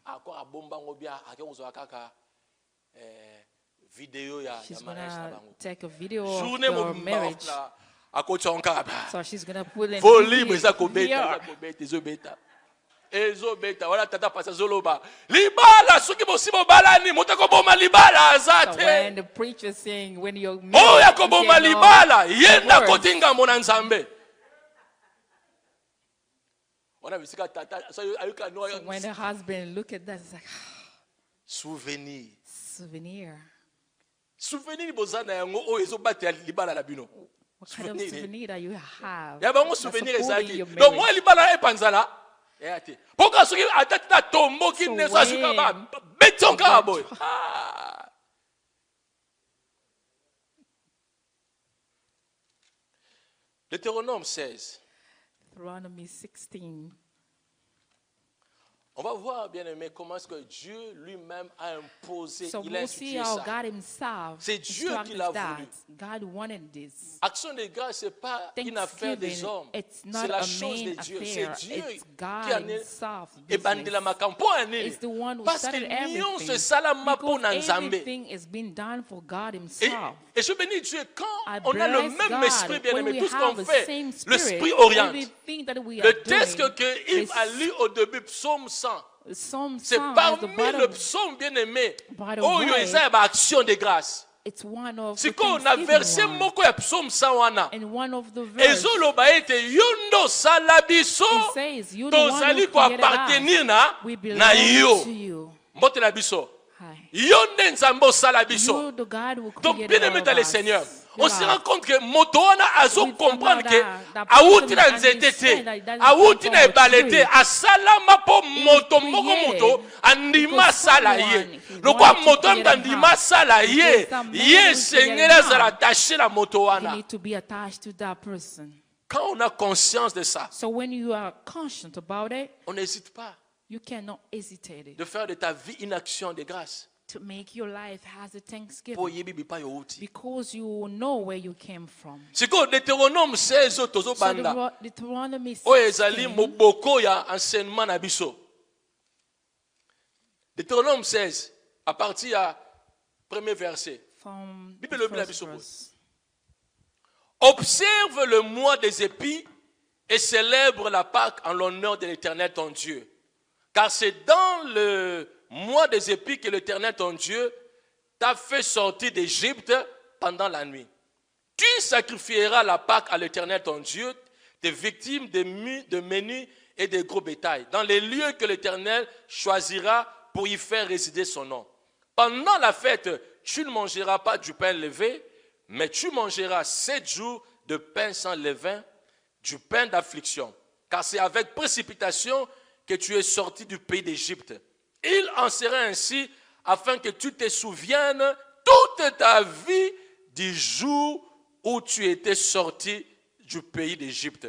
B: She's going to take a video of the marriage. So she's going to put in here.
A: Ezobeta wala tata pasa zoloba libala soki bosimo balani motako boma libala azate.
B: So when the preacher saying when you're
A: oh yakoboma libala yenda kotinga mona nzambe. So
B: when the husband look at that, it's like
A: souvenir.
B: Souvenir
A: bozana yango o ezobata libala la bino.
B: What kind of souvenir that you have?
A: Ya bango souvenir ezaki. Donc moi libala e panzala. Pourquoi ce qui a tata tombo qui ne soit sur ba béton caraboy. Deutéronome 16.
B: Deuteronomy 16.
A: On va voir, bien aimé, comment est-ce que Dieu lui-même a imposé,
B: so
A: il a institué ça. C'est Dieu qui l'a voulu.
B: God wanted this.
A: Action de grâce, ce n'est pas une affaire des hommes. C'est la chose de Dieu. C'est Dieu qui a ébandé la macampo. Parce que nous, c'est ça la mapo n'ensemble. Et je bénis Dieu quand on a le même esprit, bien aimé, tout ce qu'on fait, l'esprit oriente. Le texte que Yves a lu au début, psaume 100. C'est parmi le psaume bien-aimé. Oh, il y a une action de grâce. C'est qu'on a versé moko ya psaume 100 ezoloba ete yondo salabiso tozali ko appartenir na yo mbote na biso yonde nzambe osala biso. Donc bien-aimé dans le Seigneur, on se rend compte que motoana azo comprendre que awuti na nzete te awuti na ebale te asalama po moto moko moto andima sala ye lokwa moto andima sala ye ye sengela zala attaché la motoana. Quand on a conscience de ça,
B: so when you are conscious about it,
A: on n'hésite pas
B: you cannot hesitate
A: de faire de ta vie une action de grâce.
B: To make your life as a thanksgiving, because you know where you came from.
A: C'est que Deutéronome 16 tozo banda.
B: Deuteronomy 16.
A: O ezali moboko ya enseignement na biso. Deutéronome 16 à partir à premier verset. Bible la biso. Observe le mois des épis et célèbre la Pâque en l'honneur de l'Éternel ton Dieu. Car c'est dans le mois des épis que l'Éternel ton Dieu t'a fait sortir d'Égypte pendant la nuit. Tu sacrifieras la Pâque à l'Éternel ton Dieu, des victimes de menus et de gros bétail, dans les lieux que l'Éternel choisira pour y faire résider son nom. Pendant la fête, tu ne mangeras pas du pain levé, mais tu mangeras 7 jours de pain sans levain, du pain d'affliction. Car c'est avec précipitation que tu es sorti du pays d'Égypte. Il en sera ainsi afin que tu te souviennes toute ta vie du jour où tu étais sorti du pays d'Égypte.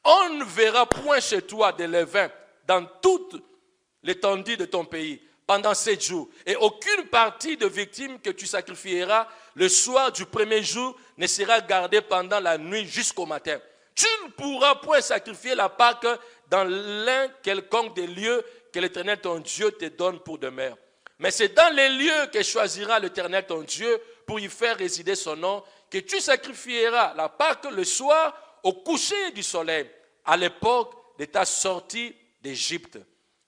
A: On ne verra point chez toi de levain dans toute l'étendue de ton pays pendant 7 jours. Et aucune partie de victime que tu sacrifieras le soir du premier jour ne sera gardée pendant la nuit jusqu'au matin. Tu ne pourras point sacrifier la Pâque dans l'un quelconque des lieux que l'Éternel ton Dieu te donne pour demeure. Mais c'est dans les lieux que choisira l'Éternel ton Dieu pour y faire résider son nom que tu sacrifieras la Pâque le soir au coucher du soleil, à l'époque de ta sortie d'Égypte.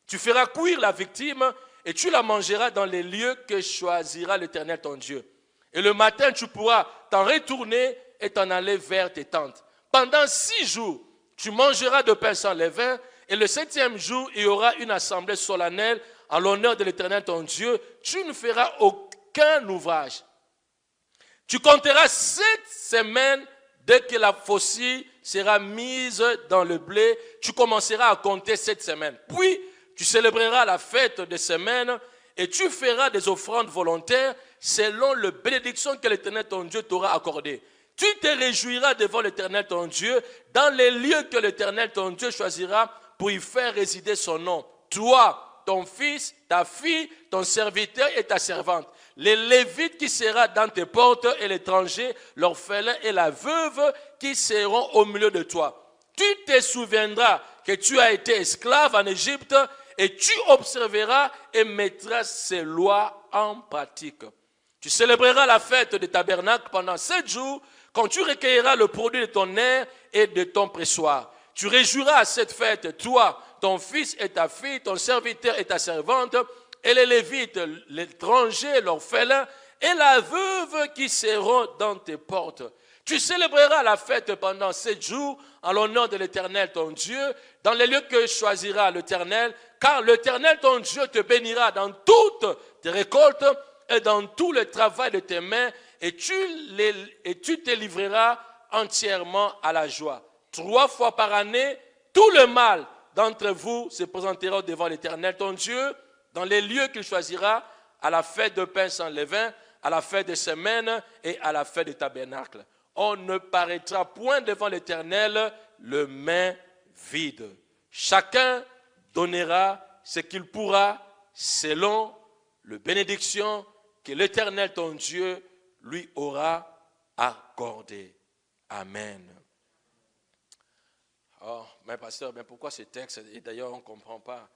A: Tu feras cuire la victime et tu la mangeras dans les lieux que choisira l'Éternel ton Dieu. Et le matin, tu pourras t'en retourner et t'en aller vers tes tentes. Pendant 6 jours, tu mangeras de pain sans levain. Et le 7e jour, il y aura une assemblée solennelle en l'honneur de l'Éternel ton Dieu. Tu ne feras aucun ouvrage. Tu compteras 7 semaines dès que la faucille sera mise dans le blé, tu commenceras à compter 7 semaines. Puis, tu célébreras la fête des semaines et tu feras des offrandes volontaires selon la bénédiction que l'Éternel ton Dieu t'aura accordée. Tu te réjouiras devant l'Éternel ton Dieu dans les lieux que l'Éternel ton Dieu choisira pour y faire résider son nom. Toi, ton fils, ta fille, ton serviteur et ta servante. Les Lévites qui seront dans tes portes et l'étranger, l'orphelin et la veuve qui seront au milieu de toi. Tu te souviendras que tu as été esclave en Égypte et tu observeras et mettras ces lois en pratique. Tu célébreras la fête des tabernacles pendant 7 jours quand tu recueilleras le produit de ton air et de ton pressoir. Tu réjouiras à cette fête, toi, ton fils et ta fille, ton serviteur et ta servante, et les Lévites, l'étranger, l'orphelin, et la veuve qui seront dans tes portes. Tu célébreras la fête pendant 7 jours en l'honneur de l'Éternel ton Dieu, dans les lieux que choisira l'Éternel, car l'Éternel ton Dieu te bénira dans toutes tes récoltes et dans tout le travail de tes mains, et tu te livreras entièrement à la joie. 3 fois par année, tout le mal d'entre vous se présentera devant l'Éternel ton Dieu, dans les lieux qu'il choisira, à la fête de pain sans levain, à la fête des semaines et à la fête des tabernacles. On ne paraîtra point devant l'Éternel le main vide. Chacun donnera ce qu'il pourra selon la bénédiction que l'Éternel ton Dieu lui aura accordée. Amen. Oh, mais pasteur, mais pourquoi ce texte? Et d'ailleurs, on ne comprend pas.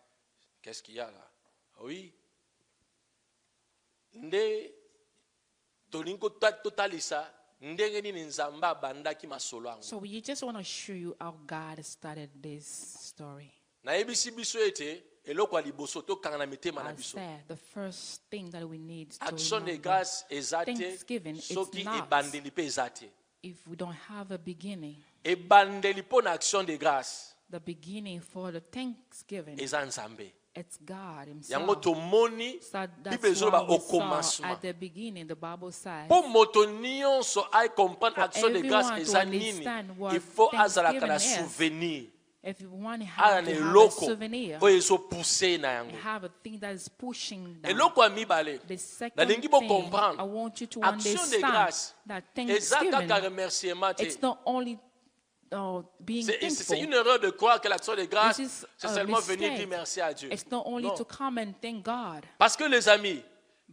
A: Qu'est-ce qu'il y a là? Oui.
B: So we just want to show you how God started this story.
A: I said,
B: the first thing that we need to
A: Action de
B: remember,
A: grâce
B: Thanksgiving is not if we don't have a beginning.
A: Action de grâce.
B: The beginning for the Thanksgiving, it's God Himself.
A: So
B: that's why we saw at the beginning, the Bible says,
A: pour action de grâce il faut souvenir.
B: If you want to have a souvenir, have a thing that is pushing down. The second thing, I want you to understand that Thanksgiving, it's not only being thankful.
A: C'est une erreur de croire que l'action de grâce, c'est seulement venir dire merci à Dieu.
B: It's not only to come and thank God.
A: Parce que les amis,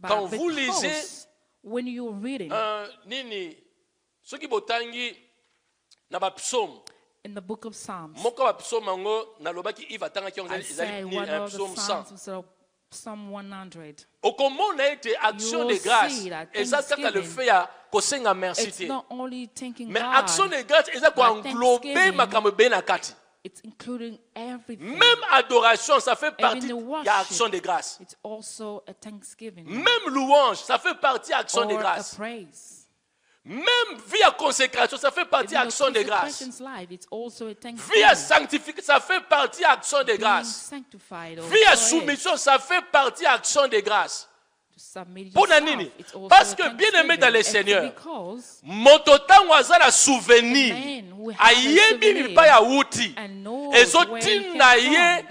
A: quand vous lisez
B: when you're reading,
A: ceux qui botangi na ba psaume,
B: in the book of Psalms,
A: I said
B: one of the Psalms, Psalm 100.
A: Action de grâce.
B: It's not only thanking
A: Mais
B: God,
A: action de grâce,
B: it's including everything.
A: même adoration, ça fait partie
B: de
A: l'action de grâce.
B: It's also a thanksgiving.
A: Même louange, ça fait partie action de grâce.
B: A praise.
A: Même vie à consécration, ça fait partie action de grâce. Vie à sanctification, ça fait partie action de grâce. Vie à soumission, ça fait partie action de grâce. Parce que bien aimé dans le Seigneur, mototango azala souvenir, ayebi mipa ya wuti, ezotinda ye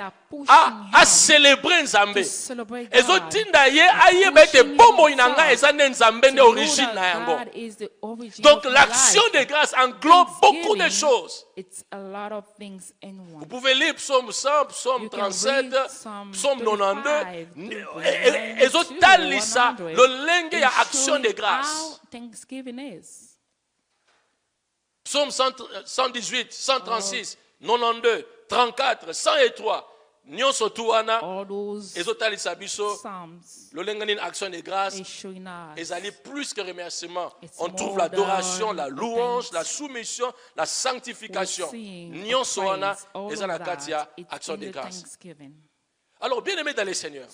A: a célébrer Nzambe, ezotinda ye ayeba ete bomoi na ngai eza nde Nzambe nde origine na yango. Donc l'action de grâce englobe beaucoup de choses. Vous pouvez lire Psaume 100, Psaume 37, Psaume 92, ezotalisa lolenge ya action de grâce. Psaume 118, 136, 92, 34, 103. Nyonso tu wana ezotalisa biso lolenge nini action de grâce ezali plus que remerciement. On trouve l'adoration, la louange, la soumission, la sanctification. Nyonso wana eza na kati ya action de grâce. Alors bien aimé dans le Seigneur,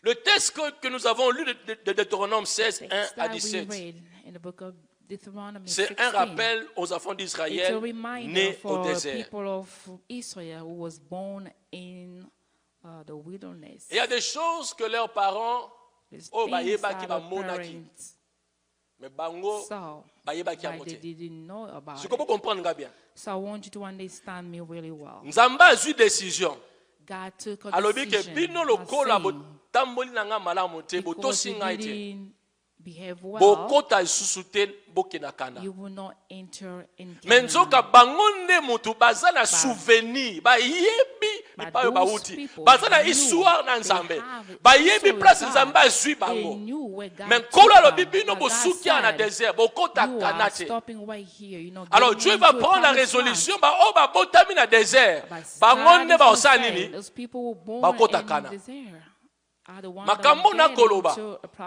A: le texte que nous avons lu de Deutéronome 16, 1 à 17, c'est un rappel aux enfants d'Israël nés au désert. Il y a des choses que leurs parents, Mais bango,
B: so,
A: but they
B: didn't know about
A: it.
B: Bien. So I want you to understand me really well.
A: Nzamba a eu décision.
B: God took a decision. Because you didn't behave well, you will not enter in Canaan.
A: Souvenir, bazana histoire na nzambe bayebi place nzambe azwi bango mais nkolo alobi bino bosukia na désert bokotaka te. Alors Dieu va prendre la résolution ba o babotami na désert bango nde baosala nini bakotaka na makambo na koloba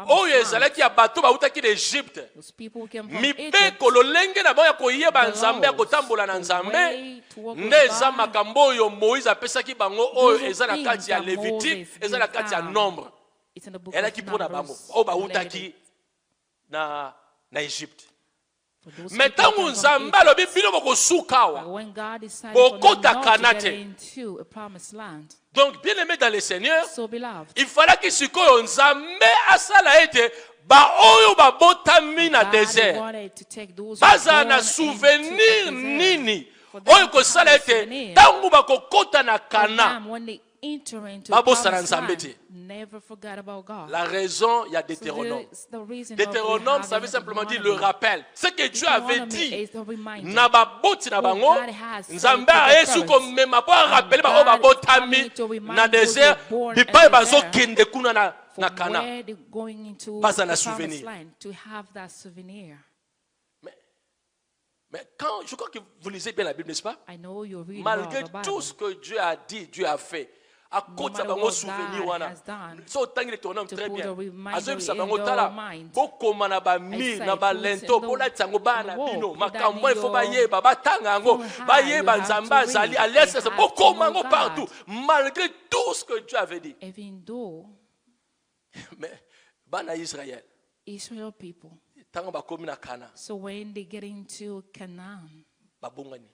A: oyo ezalaki ya bato bautaki d'Égypte mibeko lolenge na bango ya koyeba nzambe ya kotambola na nzambe nde eza makambo oyo Moïse apesaki bango oyo eza na kati ya Lévitique eza na kati ya Nombre elaki mpona bango oyo bautaki na Égypte. Mais ntango nzambe alobi bino bokosuka awa bokotaka na te. Donc, bien aimé dans le Seigneur, il fallait que sikoyo nzambe asala ete ba oyo ba botami na désert baza na souvenir nini oyo ko sala ete tangu ba kokota na Kana babosana nzambe te. La raison, il y a Deutéronome. Deutéronome, ça veut simplement dire le rappel. Ce que Dieu avait dit, nababoti na bango, nzambe ayesu ko mema po rappeler ba o babotami na désert, bipa bazo kende kuna na Kana. Baza na souvenir. Mais quand je crois que vous lisez bien la Bible, n'est-ce pas? Malgré tout ce que Dieu a dit, Dieu a fait. À côté de bango souvenir wana so tangi Deutéronome très bien azobi sa bango tala bokoma na ba mi na ba lento bola tsango bana bino makambo il faut bayeba batanga ngo bayeba nzambe azali à l'est bokoma ngo partout malgré tout ce que Dieu avait dit. Mais bana Israël
B: people,
A: tango bakomi na Kana,
B: so when they get into Canaan,
A: babungani,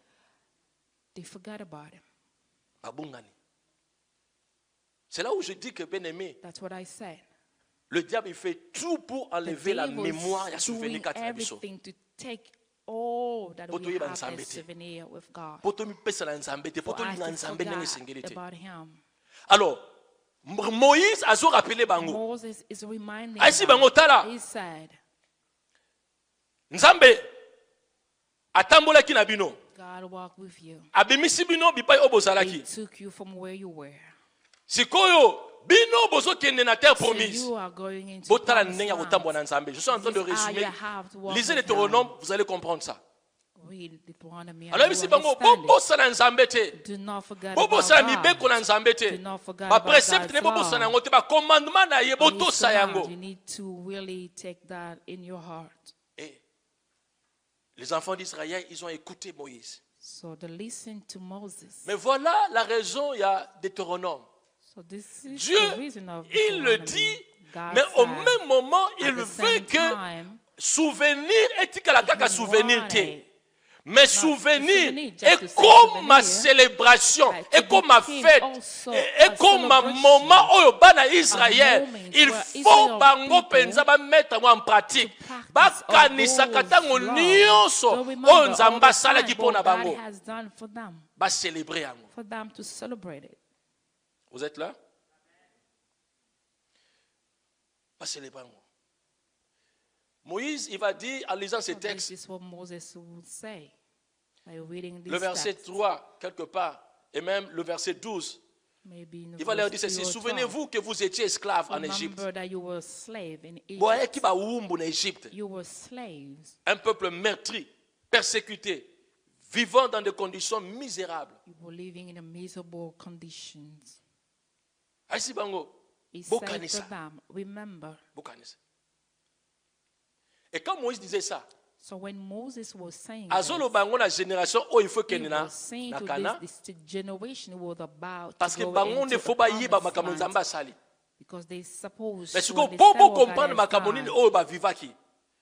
B: they forgot about him.
A: Babungani. C'est là où je dis que, bien aimé,
B: that's what I said.
A: Le diable il fait tout pour enlever la mémoire et la souvenir qu'a
B: everything to take all that we have as souvenir with God. About him.
A: Alors, Moïse a rappelé bango.
B: Moses is reminding
A: them.
B: He said,
A: Nzambe atambola ki na bino.
B: God walked with you.
A: Abimisi bino bipai obozalaki.
B: He took you from where you were.
A: Sikoyo bino bozo kende na terre promise.
B: Botala
A: ndenge ya kotambola na Nzambe. Je suis en train de résumer. Lisez les Deutéronome, vous allez comprendre ça. Alors ici bango bobosa na Nzambe te. Bobosa na mibeko na Nzambe te. Ba précepte ne bobosa na ngote ba commandement na ye botosa yango.
B: You need to really take that in your heart.
A: Et les enfants d'Israël, ils ont écouté Moïse.
B: So they listened to Moses.
A: Mais voilà la raison, il y a Deutéronome. Dieu, il le dit, mais au même moment, il veut que souvenir est kaka souvenir te. Mais souvenir est comme ma célébration, est comme ma fête, est comme ma moment où bana Israël. Il faut bango penza ba mettre en pratique. Ba kanisa katango nyonso o nzamba sala ki pona bango. Ba célébrer yango.
B: For them to celebrate it.
A: Vous êtes là? Pas célébrer. Moïse, il va dire en lisant ces textes, le verset 3, quelque part, et même le verset 12, il va leur dire ceci: souvenez-vous que vous étiez esclaves en Égypte. Un peuple meurtri, persécuté, vivant dans des conditions misérables.
B: He said to them, remember.
A: Et quand Moïse disait ça,
B: so when Moses was saying
A: la génération où il faut qu'il na Kana, parce que bango ne faut pas y ba makambo nzamba sali.
B: Because they suppose
A: mais ce qu'on peut comprendre makambo ni o ba vivaki.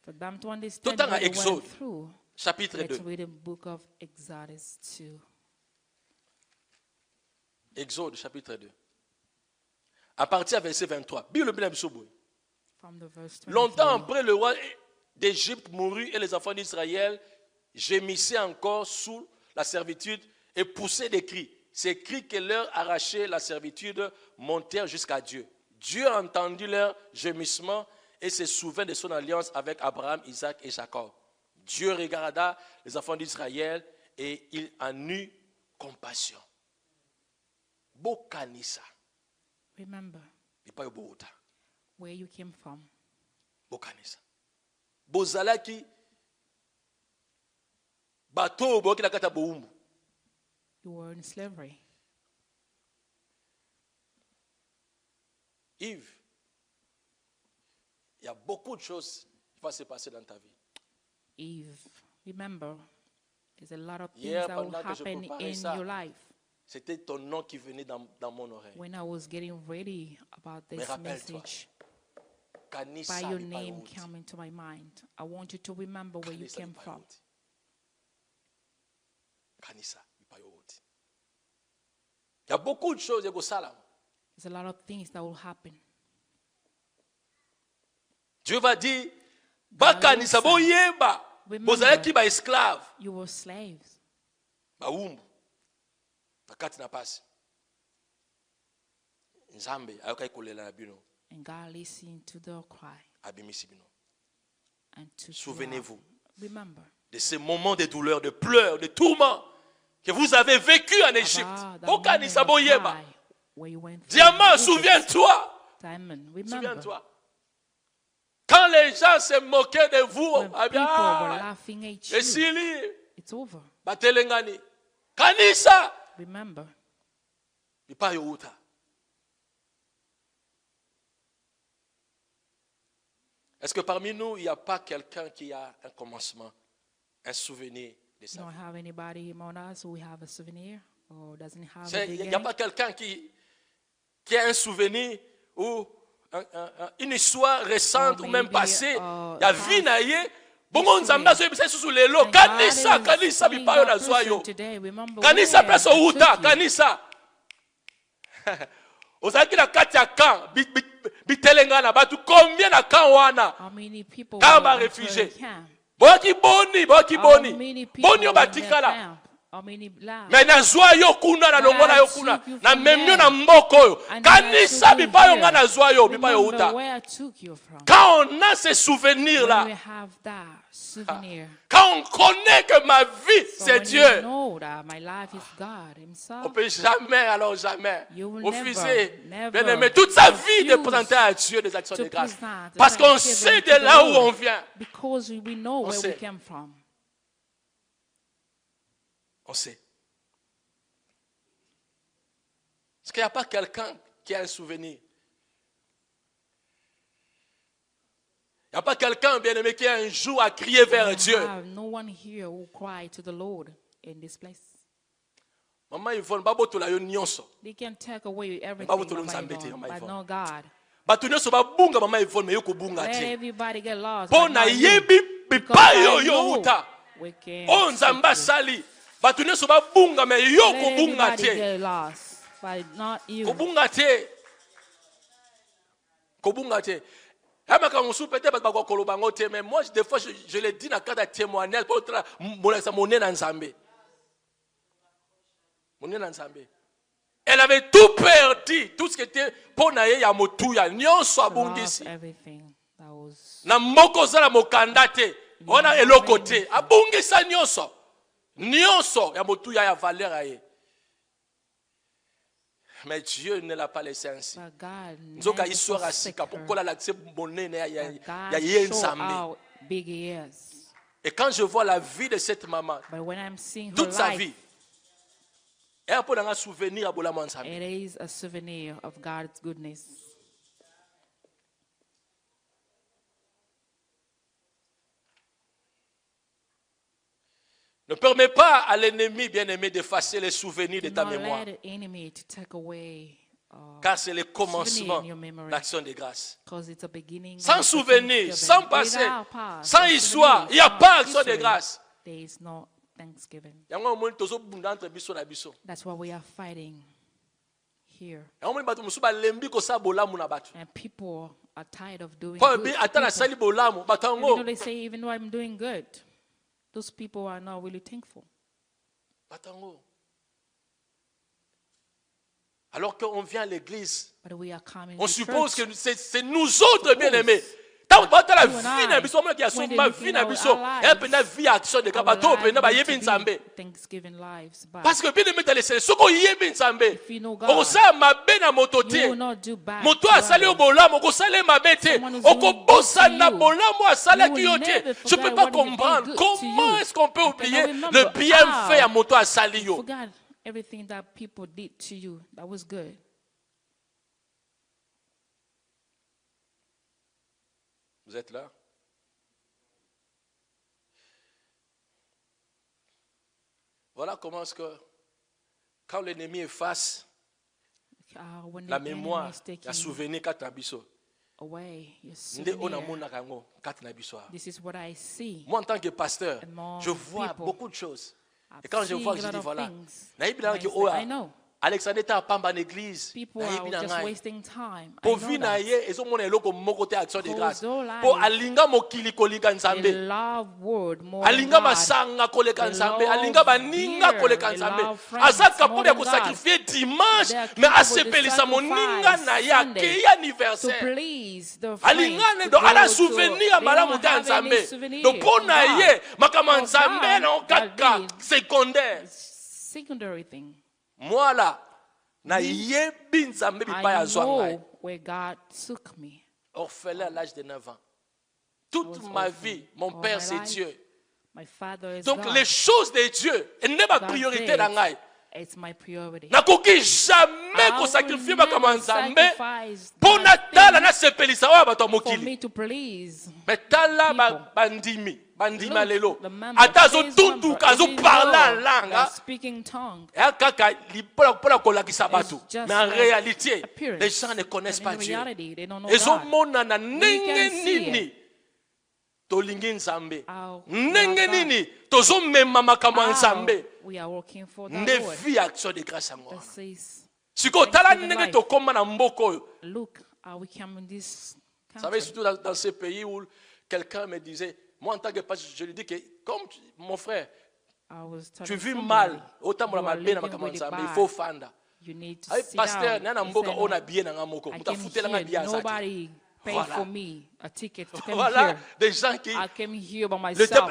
B: For them to understand what they went through.
A: Chapitre 2.
B: Let's read the book of Exodus 2.
A: Exode chapitre 2. À partir du verset 23. Longtemps après, le roi d'Égypte mourut et les enfants d'Israël gémissaient encore sous la servitude et poussaient des cris. Ces cris que leur arrachait la servitude montèrent jusqu'à Dieu. Dieu a entendu leur gémissement et se souvint de son alliance avec Abraham, Isaac et Jacob. Dieu regarda les enfants d'Israël et il en eut compassion. Bokanisa.
B: Remember where you came from.
A: Bokanisa. Bozalaki bato boki na kata boumbu.
B: You were in slavery.
A: Yves, il y a beaucoup de choses qui vont se passer dans ta vie.
B: Eve, remember, there's a lot of things that will happen in your life.
A: C'était ton nom qui venait dans mon oreille.
B: When I was getting ready about this message, by your name came into my mind. I want you to remember where you came from.
A: Il y a beaucoup de choses que ça.
B: There's a lot of things that will happen.
A: Dieu va dire, bakanisa boyeba, bozalaki ba esclave.
B: You were slaves.
A: Baumbu. Nakati na pasi. Nzambe ayoka ikolela na bino.
B: And God listened to their cry.
A: Abimisi bino.
B: And to
A: souvenez-vous
B: remember
A: de ces moments de douleur, de pleurs, de tourments que vous avez vécu en Égypte. Bokanisa boyeba. Diamant, souviens-toi. Souviens-toi. Quand les gens se moquaient de vous,
B: it's over.
A: Batelengani. Kanisa.
B: Remember.
A: Est-ce que parmi nous, il n'y a pas quelqu'un qui a un commencement, un souvenir de ça? Il n'y a pas quelqu'un qui a un souvenir ou une histoire récente ou même passée. Il y a vie naïe. Bongo nzamba so ebisa susu lelo kanisa bipayo na zwayo. Kanisa place outa kanisa. Ozaki na kati ya camp bitelengana batu combien na camp wana? Camp ba réfugié. Boki boni. Boni obatikala. Mais na zwa yo kuna na longola yo kuna na memyo na mboko yo kanisa bipayo nga na zwa yo bipayo uta. Quand on a ces souvenirs là, quand on connaît que ma vie c'est Dieu, on peut jamais refuser, bien aimé, toute sa vie de présenter à Dieu des actions de grâce, parce qu'on sait de là où on vient. On sait. Est-ce qu'il n'y a pas quelqu'un qui a un souvenir? Il n'y a pas quelqu'un, bien aimé, qui un jour a crié vers Dieu. Maman Yvonne, babotola yo nyonso.
B: They can take away everything, but no God.
A: Batu nyonso babunga mama Yvonne, me yo kubunga te.
B: Everybody get lost.
A: Pona yebi bipayo yo uta. O nzamba sali. Batu nyonso babunga me yo kubunga te. Kubunga te. Kubunga te. Mais moi, des fois, je le dis dans le cadre de témoignage pour elle avait tout perdu, tout ce qui était pour naye ya motuya nyonso abungisi na moko za la mokandate ona eloko te abungisa nyonso ya motuya ya valeur aye. Mais Dieu ne l'a pas laissé ainsi. Nzoka histoire asika pourquoi la tse monene ya yenzambe. Et quand je vois la vie de cette maman, toute sa vie, elle a un souvenir à Bola Nzambe.
B: It is a souvenir of God's goodness.
A: Ne permets pas à l'ennemi bien-aimé d'effacer les souvenirs de ta mémoire. Car c'est le commencement de l'action de grâce. Sans souvenir, sans passé, sans histoire, il n'y a pas d'action de grâce.
B: That's why we are fighting here.
A: And
B: people are tired of doing good. Even though they say, even though I'm doing good, those people are not really thankful.
A: Alors qu'on vient à l'église,
B: on
A: on suppose que c'est nous autres bien-aimés. Tant que la vie n'a pas qui a sauvé ma vie n'a pas et puis la vie action de kabato puis na ba yebi nzambe. Parce que bien aimé dans les soko yebi nzambe. On sa mabe na motote. Moto asali obola moko sale mabete. Okobosa na bola mo asala ki yote. Je peux pas comprendre comment est-ce qu'on peut oublier le bienfait à moto asali yo.
B: Everything that people did to you that was good.
A: Vous êtes là? Voilà comment est-ce que quand l'ennemi efface la mémoire, la souvenir katabiso.
B: This is what I see.
A: Moi en tant que pasteur, je vois beaucoup de choses. Et quand je vois, je dis voilà. I know. Alexandre était à Pamba en église.
B: People are just wasting time.
A: Pour vivre naie, ils ont mon eloko mokote action de grâce. Pour alinga mokili kolika nzambe. Alinga masanga koleka nzambe. Alinga baninga koleka nzambe. Asa kapode ko sacrifier dimanche, mais asepelisa moninga na ya ke anniversaire. Alinga ne do ala souvenir malamu ta nzambe. Do pona ye makama nzambe na okaka secondaire.
B: Secondary thing.
A: Moi là, na yebi nzambe bipa ya zwanga.
B: Where God took me.
A: Orphelin à l'âge de 9 ans. Toute ma vie, mon père c'est Dieu.
B: My father is
A: Donc
B: God.
A: les choses de Dieu, et n'est pas priorité dans ngai.
B: It's my priority.
A: Nakoki jamais ko sacrifier ba kama nzambe. Pona tala na sepelisa wa bato mokili.
B: For me to please.
A: Mais tala bandimi. Bandima lelo. Atazo tuntu kazo parla langa.
B: Speaking tongue.
A: Et kaka lipola kolakisa bato. Mais en réalité, les gens ne connaissent pas Dieu. Ils ont monana nenge nini. Tolingi nzambe. Nenge nini. Tozo mema makama nzambe.
B: We are working for the
A: ne
B: Lord.
A: vie action de grâce à moi. Siko tala nenge to koma na mboko.
B: Look, we come in this country.
A: Vous savez, surtout dans ces pays où quelqu'un me disait, moi en tant que pasteur, je lui dis que comme mon frère, tu vis mal, autant pour la bien il faut fanda. Pasteur, nana mboka ona bien na moko. Mutafute la bien ça.
B: Pay for me a ticket to come
A: voilà,
B: here.
A: Des gens qui
B: I came here by
A: le
B: myself.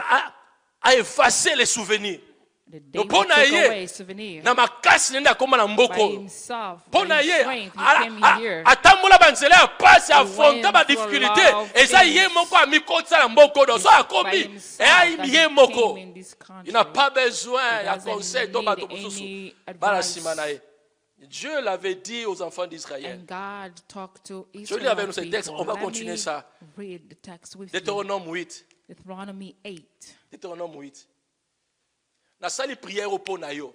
A: A effacé les souvenirs.
B: The devil took away souvenir.
A: Na makasi nenda koma na mboko.
B: By himself,
A: Pona
B: by his
A: ye
B: strength, he came here.
A: atambola banzela ya passe affronter ba difficulté eza ye moko amikotsa na mboko do so akomi e ye moko. Il n'a pas besoin ya conseil to bato mosusu bala simana ye. Dieu l'avait dit aux enfants d'Israël. Je lis avec nous ce texte, on va continuer ça. Deutéronome 8. Deutéronome 8. Na sali prière au ponayo.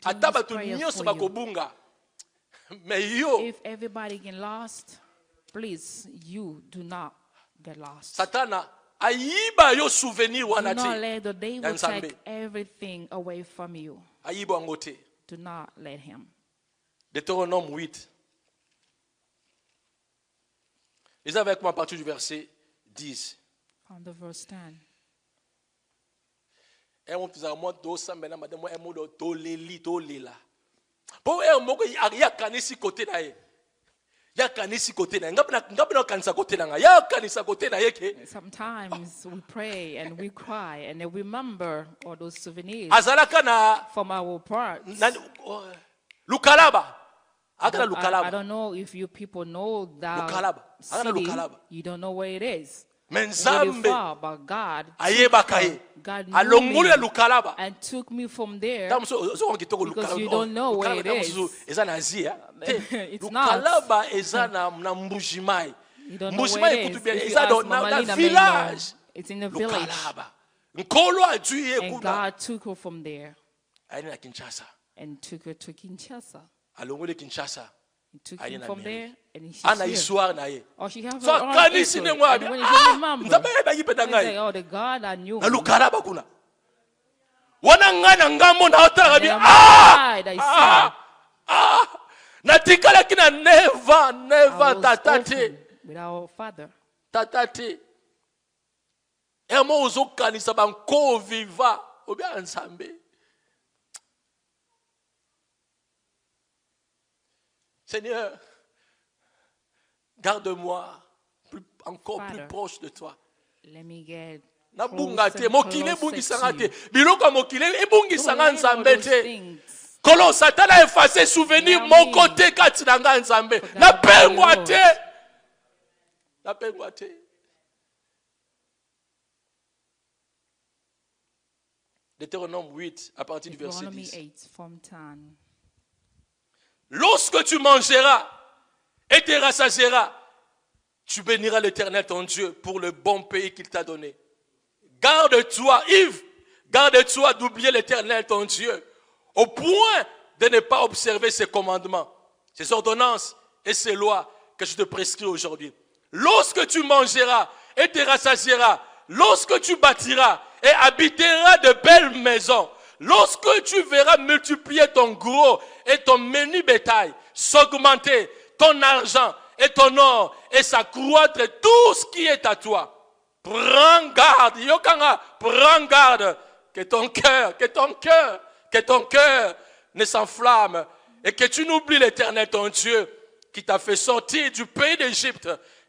A: Ata batu nyonso bakobunga. Mais yo.
B: If everybody get lost, please, you do not get lost.
A: Satana ayiba yo souvenir wana te.
B: Do not let the devil take everything away from you.
A: Ayiba angote.
B: Do not let him.
A: Deutéronome 8. Lisez avec moi à partir du verset 10.
B: From the verse 10.
A: Et on peut avoir deux semaines, madame, moi, moi, toleli, tolela. Pour eux, moi, il y a kanisi côté na ye. Il y a kanisi côté na. Ngapna kanisa côté na. Il y a kanisa côté na ye ke.
B: Sometimes we pray and we cry and we remember all those souvenirs.
A: Azalaka na
B: from our parts.
A: Lukalaba.
B: I don't know if you people know that city. You don't know where it is.
A: Menzambe.
B: But God
A: knew me
B: and took me from there because you don't know where it is. It's not. You don't know where it is. If you ask Mamalina village. It's in the village. And God took her from there and took her to Kinshasa. He took him from there and she's here. Or she has her own history. And when you remember, you say, oh, the God I knew.
A: natikala kina never tatati
B: with our father.
A: Tatati. Emo uzokanisa banko viva obi ansambe. Seigneur, garde-moi encore plus proche de toi.
B: Let me get
A: Nabungate mokile bungisangate biloko mokile ebungisanga nzambe te. Kolo satana effacer souvenir mon côté kati na nga nzambe. Na pengwa te. Na pengwa te. Deutéronome 8 à partir du verset 10. Lorsque tu mangeras et te rassasieras, tu béniras l'Éternel ton Dieu pour le bon pays qu'il t'a donné. Garde-toi, Yves, garde-toi d'oublier l'Éternel ton Dieu, au point de ne pas observer ses commandements, ses ordonnances et ses lois que je te prescris aujourd'hui. Lorsque tu mangeras et te rassasieras, lorsque tu bâtiras et habiteras de belles maisons, lorsque tu verras multiplier ton gros et ton menu bétail, s'augmenter ton argent et ton or et s'accroître tout ce qui est à toi, prends garde, Yokanga, prends garde que ton cœur ne s'enflamme et que tu n'oublies l'Éternel ton Dieu qui t'a fait sortir du pays d'Égypte,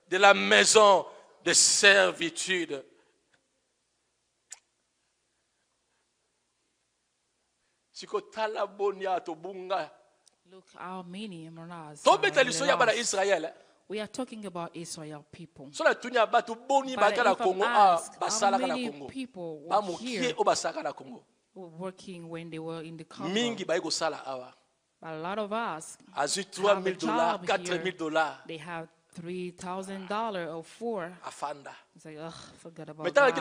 A: de la maison de servitude.
B: Look how many we are talking about Israel people. But if I ask how many people were here working when they were in the Congo, a lot of us have a job here. They have $3,000 or $4,000. It's like, ugh, forget about that.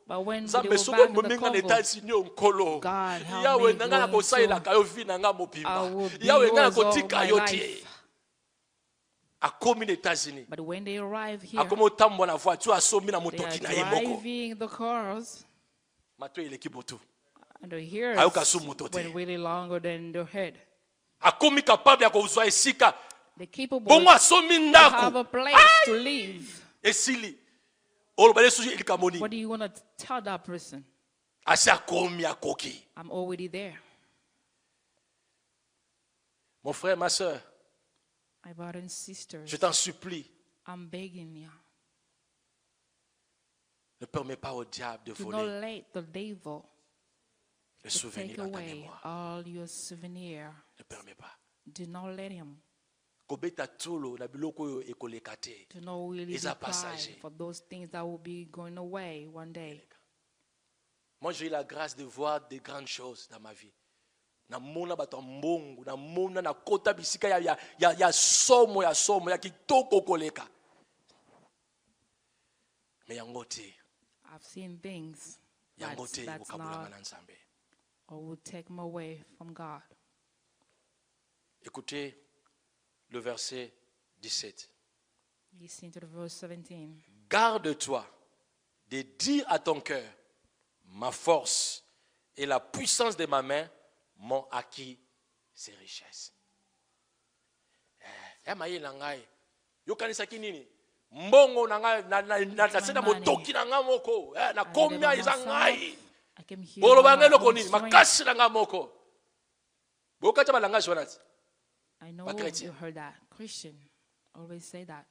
B: But when they were back in the Congo, God help me going to, I will be yours all my life. But when they arrive here, they are driving the cars, and the ears went really longer than their head. They're capable to have a place to live. What do you want to tell that person? I'm already there.
A: Mon frère, ma soeur,
B: my brothers and sisters,
A: je t'en supplie,
B: I'm begging you.
A: Ne permets pas au diable de voler.
B: Do not let the devil
A: take
B: away all your souvenirs.
A: Ne permets pas.
B: Do not let him.
A: Do not really
B: be for those things that will be going away one day.
A: Moi, j'ai eu la grâce de voir des grandes choses dans ma vie. Na mona batambongo, na mona na kota bisika ya somo ya kitoko koleka. Mais yangote.
B: I've seen things that's not or will take me away from God.
A: Écoutez le verset 17.
B: Listen to the verse 17.
A: Garde-toi de dire à ton cœur, ma force et la puissance de ma main m'ont acquis ces richesses. Yokanisaki nini? Mbongo nanga na tasena motoki nanga moko na komia izangai. Bolo bangelo koni makasi nanga moko. Bokacha balanga jonati.
B: I know you heard that. Christian always say that.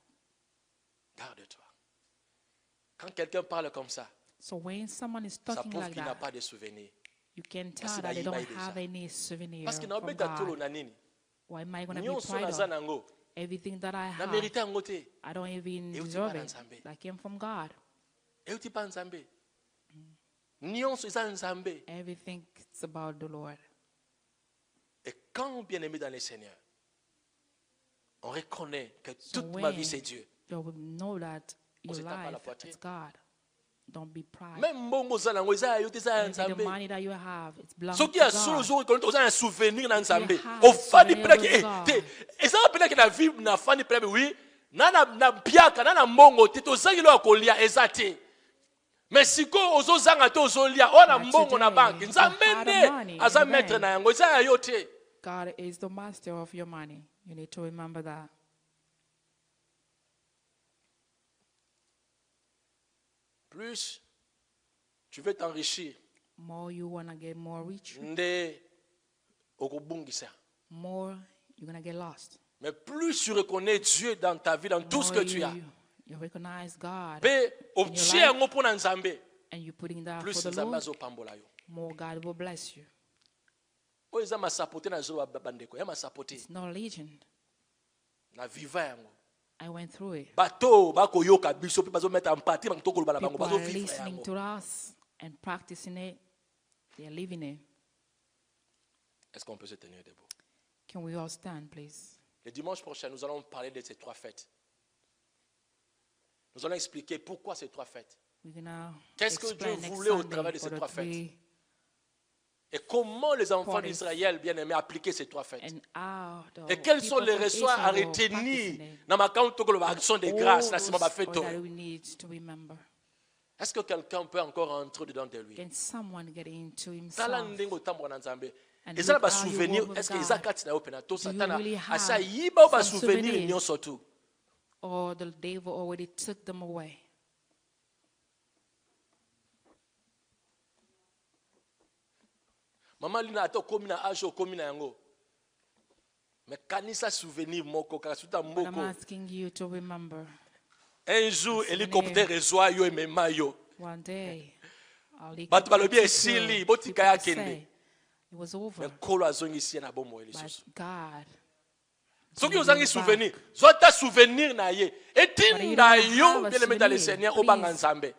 A: Garde-toi. Quand quelqu'un parle comme ça,
B: so when someone is talking like
A: qu'il n'a
B: that,
A: pas de souvenirs.
B: You can tell that they don't have any souvenir from God. Why am I going to be proud of? Everything that I have, I don't even deserve it. That came from God. Everything is about the Lord.
A: Et quand, bien-aimé dans le Seigneur, on reconnaît que toute ma vie c'est Dieu.
B: You will know that your life is God. Don't be proud.
A: Même the
B: money that you have, it belongs
A: to
B: God.
A: Souvenir dans Nzambe. Au fani pelaki et ça pelaki na vie na fani pelaki oui. Na biaka na mbongo te to zangilo akolia ezate. Mais siko ozozanga to ozolia ona mbongo na banki. Nzambe ne aza maître na yango za yote.
B: God is the master of your money. You need to remember that.
A: Plus tu veux t'enrichir,
B: more you want to get more rich, more you're going to get lost.
A: Mais plus tu reconnais Dieu dans ta vie, dans tout ce que tu as,
B: you recognize God
A: and
B: you putting that
A: plus
B: for the Lord, more God will bless you. It's no legend. I went through it. People are listening to us and practicing it. They are living it.
A: Est-ce qu'on peut se tenir debout?
B: Can we all stand, please?
A: Le dimanche prochain, nous allons parler de ces 3 fêtes. Nous allons expliquer pourquoi ces 3 fêtes. Qu'est-ce que Dieu voulait au travers de ces 3 fêtes? Et comment les enfants d'Israël bien aimés appliquer ces 3 fêtes? Et quels sont les ressources à retenir dans ma compte de l'action de grâce? Est-ce que quelqu'un peut encore entrer dedans de lui? Et ça va souvenir. Est-ce que Isaac a open to Satan a ça yiba va souvenir union surtout?
B: Or the devil already took them away.
A: Maman lina ato komina ajo komina yango. Mais kanisa souvenir moko kasuta moko.
B: I'm asking you to remember.
A: Un jour hélicoptère reçoit yo emema yo.
B: One day.
A: Batu balobi esili botika ya kende.
B: It was over.
A: Mais kolo azongi si na bomo elisus.
B: God.
A: Soki ozangi souvenir, soit ta souvenir na ye. Etinda yo bien le mettre le Seigneur obanga nzambe.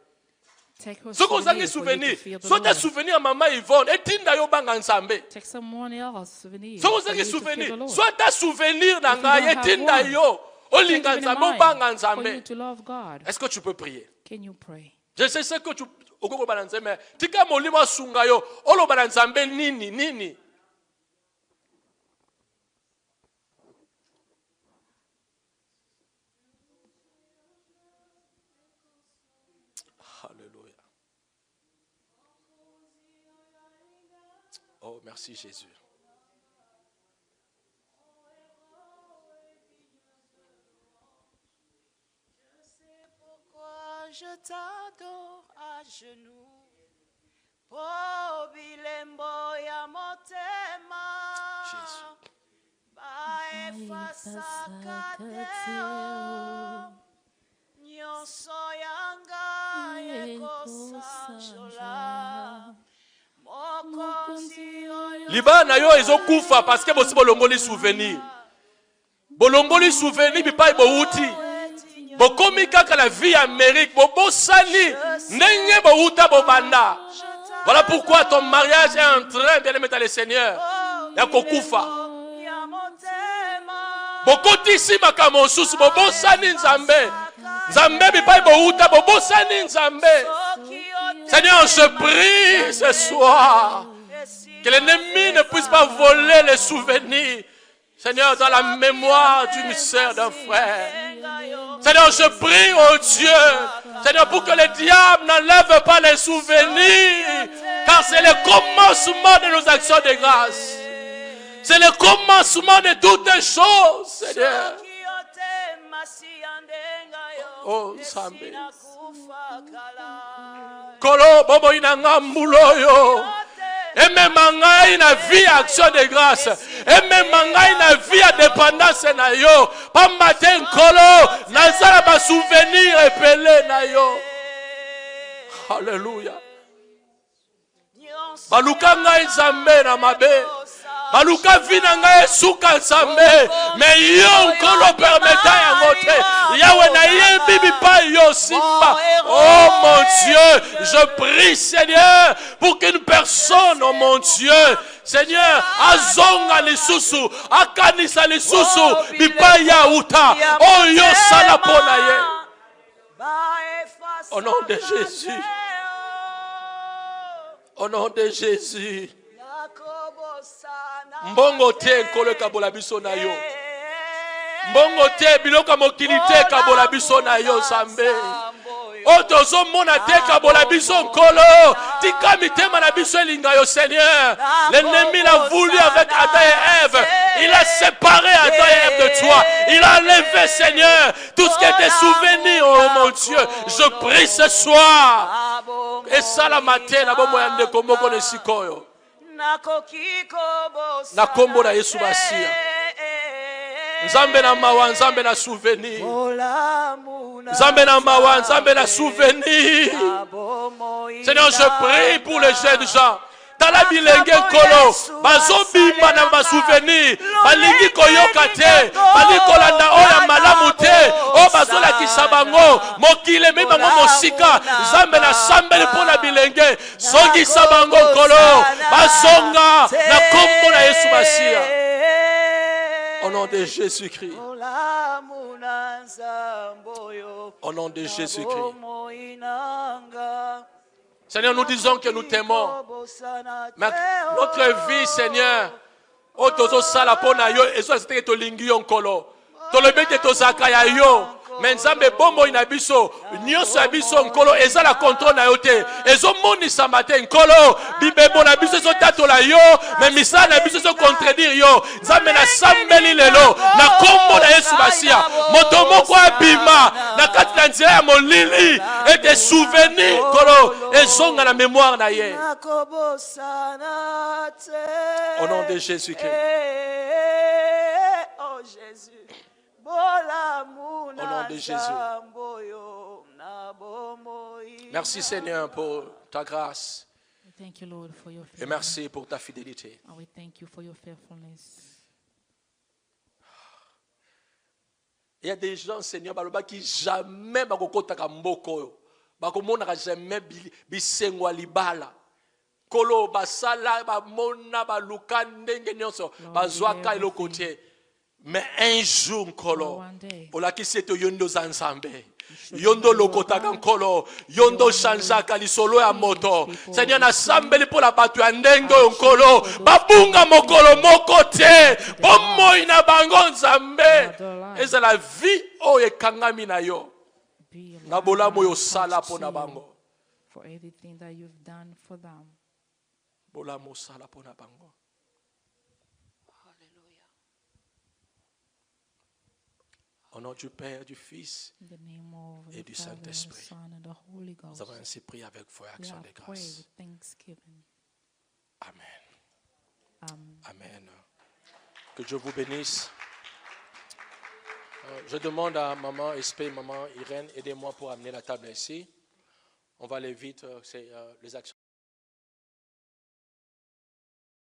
A: Soki ozangi souvenir, soit ta souvenir maman Yvonne, etinda yo obanga nzambe. Soki ozangi souvenir, soit ta souvenir na ngai etinda yo olinga nzambe obanga nzambe. Est-ce que tu peux prier?
B: Can you pray?
A: Je sais ce que tu okoko balanze mais tika molimo sunga yo oloba nzambe nini. Oh, merci Jésus.
C: Je sais pourquoi je t'adore à genoux. Po bilembo ya motema.
A: Jésus.
C: Baefasa kateo. Nyonso yanga ekosanjola.
A: Libana yo ezokufa parce que bosi bolongoli souvenir. Bolongoli souvenir bipai bouti. Bokomi kaka la vie Amérique, bobosani ndenge bouta bobanda. Voilà pourquoi ton mariage est en train de le mettre à le Seigneur. Ya kokufa. Bokoti si makamo susu bobosani nzambe. Nzambe bipai bouta bobosani nzambe. Seigneur, je prie ce soir que l'ennemi ne puisse pas voler les souvenirs. Seigneur, dans la mémoire du mystère d'un frère. Seigneur, je prie au Dieu, Seigneur, pour que le diable n'enlève pas les souvenirs. Car c'est le commencement de nos actions de grâce. C'est le commencement de toutes les choses, Seigneur. Oh, Sambé. Kolo bobo inanga mbuloyo. Et même mangai na vie action de grâce. Et même mangai na vie à dépendance na yo. Pas matin kolo. Nazala ba souvenir epelé na yo. Alléluia. Baluka ngai nzambe na mabe. Baluka vina ngai suka nzambe. Mais yo kolo permetta ya mote. Yawe na yebi bipa yo simba. Oh mon Dieu, je prie Seigneur pour qu'une personne, oh mon Dieu, Seigneur, azonga lisusu, akanisa lisusu, bipa ya uta. Oh yo sala pona ye. Au nom de Jésus. Au nom de Jésus. Mbongo te nkolo kabola biso na yo. Mbongo te biloko mokili te kabola biso na yo sambe. Oh, tozo mona teka bola biso nkolo. Tika mitema na biso elinga yo Seigneur. L'ennemi l'a voulu avec Adam et Ève. Il a séparé Adam et Ève de toi. Il a enlevé, Seigneur, tout ce qui était souvenir, oh mon Dieu. Je prie ce soir. Et ça la matin, la bomo yande komoko ne sikoyo. Na kombo na Yesu basia. Nzambe na mawa, nzambe na souvenir. Nzambe na mawa, nzambe na souvenir. Seigneur, je prie pour les jeunes gens. Tala bilenge kolo, bazobimba na ba souvenir, balingi koyoka te, bali kolanda oya malamu te, o bazola kisabango, mokile mi bango mosika, nzambe na sambeli pona bilenge, songi sabango kolo, bazonga na kombo na Yesu basia. Au nom de Jésus-Christ. Au nom de Jésus-Christ. Seigneur, nous disons que nous t'aimons. Mais notre vie, Seigneur, oh, tozo sala pona yo, et ça c'était to lingi yon kolo. To le bete to zakaya yo. Mais nzambe bombo inabiso, nyonso abiso nkolo, eza la contrôle na yo te. Ezo moni samate nkolo, bibebo na biso so tatola yo, mais misala na biso so contredire yo. Nzambe na sambeli lelo, na kombo na Yesu basia. Moto moko abima, na kati na nzela ya molili, et des souvenirs kolo, ezonga na mémoire na ye. Au nom de Jésus-Christ.
C: Oh Jésus.
A: Au nom de Jésus. Merci Seigneur pour ta grâce.
B: Thank you, Lord, for your
A: et merci pour ta fidélité.
B: And we thank you for your faithfulness.
A: Il y a des gens, Seigneur, qui jamais bakokotaka mboko, bakomonaka jamais bisengwa libala. Kolo basala bamona baluka ndenge nyonso bazwaka elokotie. Mais un jour, Nkolo, olakisi ete yondo zanzambe, yondo lokotaka Nkolo, yondo chanjaka lisolo ya moto. Seigneur, na sambeli po la batu ya ndenge Nkolo, babunga mokolo moko te, bomoi na bango nzambe. Eza la vie o ekangami na yo. Na bolamu yo sala po na bango.
B: For everything that you've done for them.
A: Bolamu sala po na bango. Au nom du Père, du Fils et du Saint-Esprit. Nous avons ainsi prié avec foi et action de grâce. Amen. Amen. Que Dieu vous bénisse. Je demande à maman Espé, maman Irène, aidez-moi pour amener la table ici. On va aller vite, c'est les actions.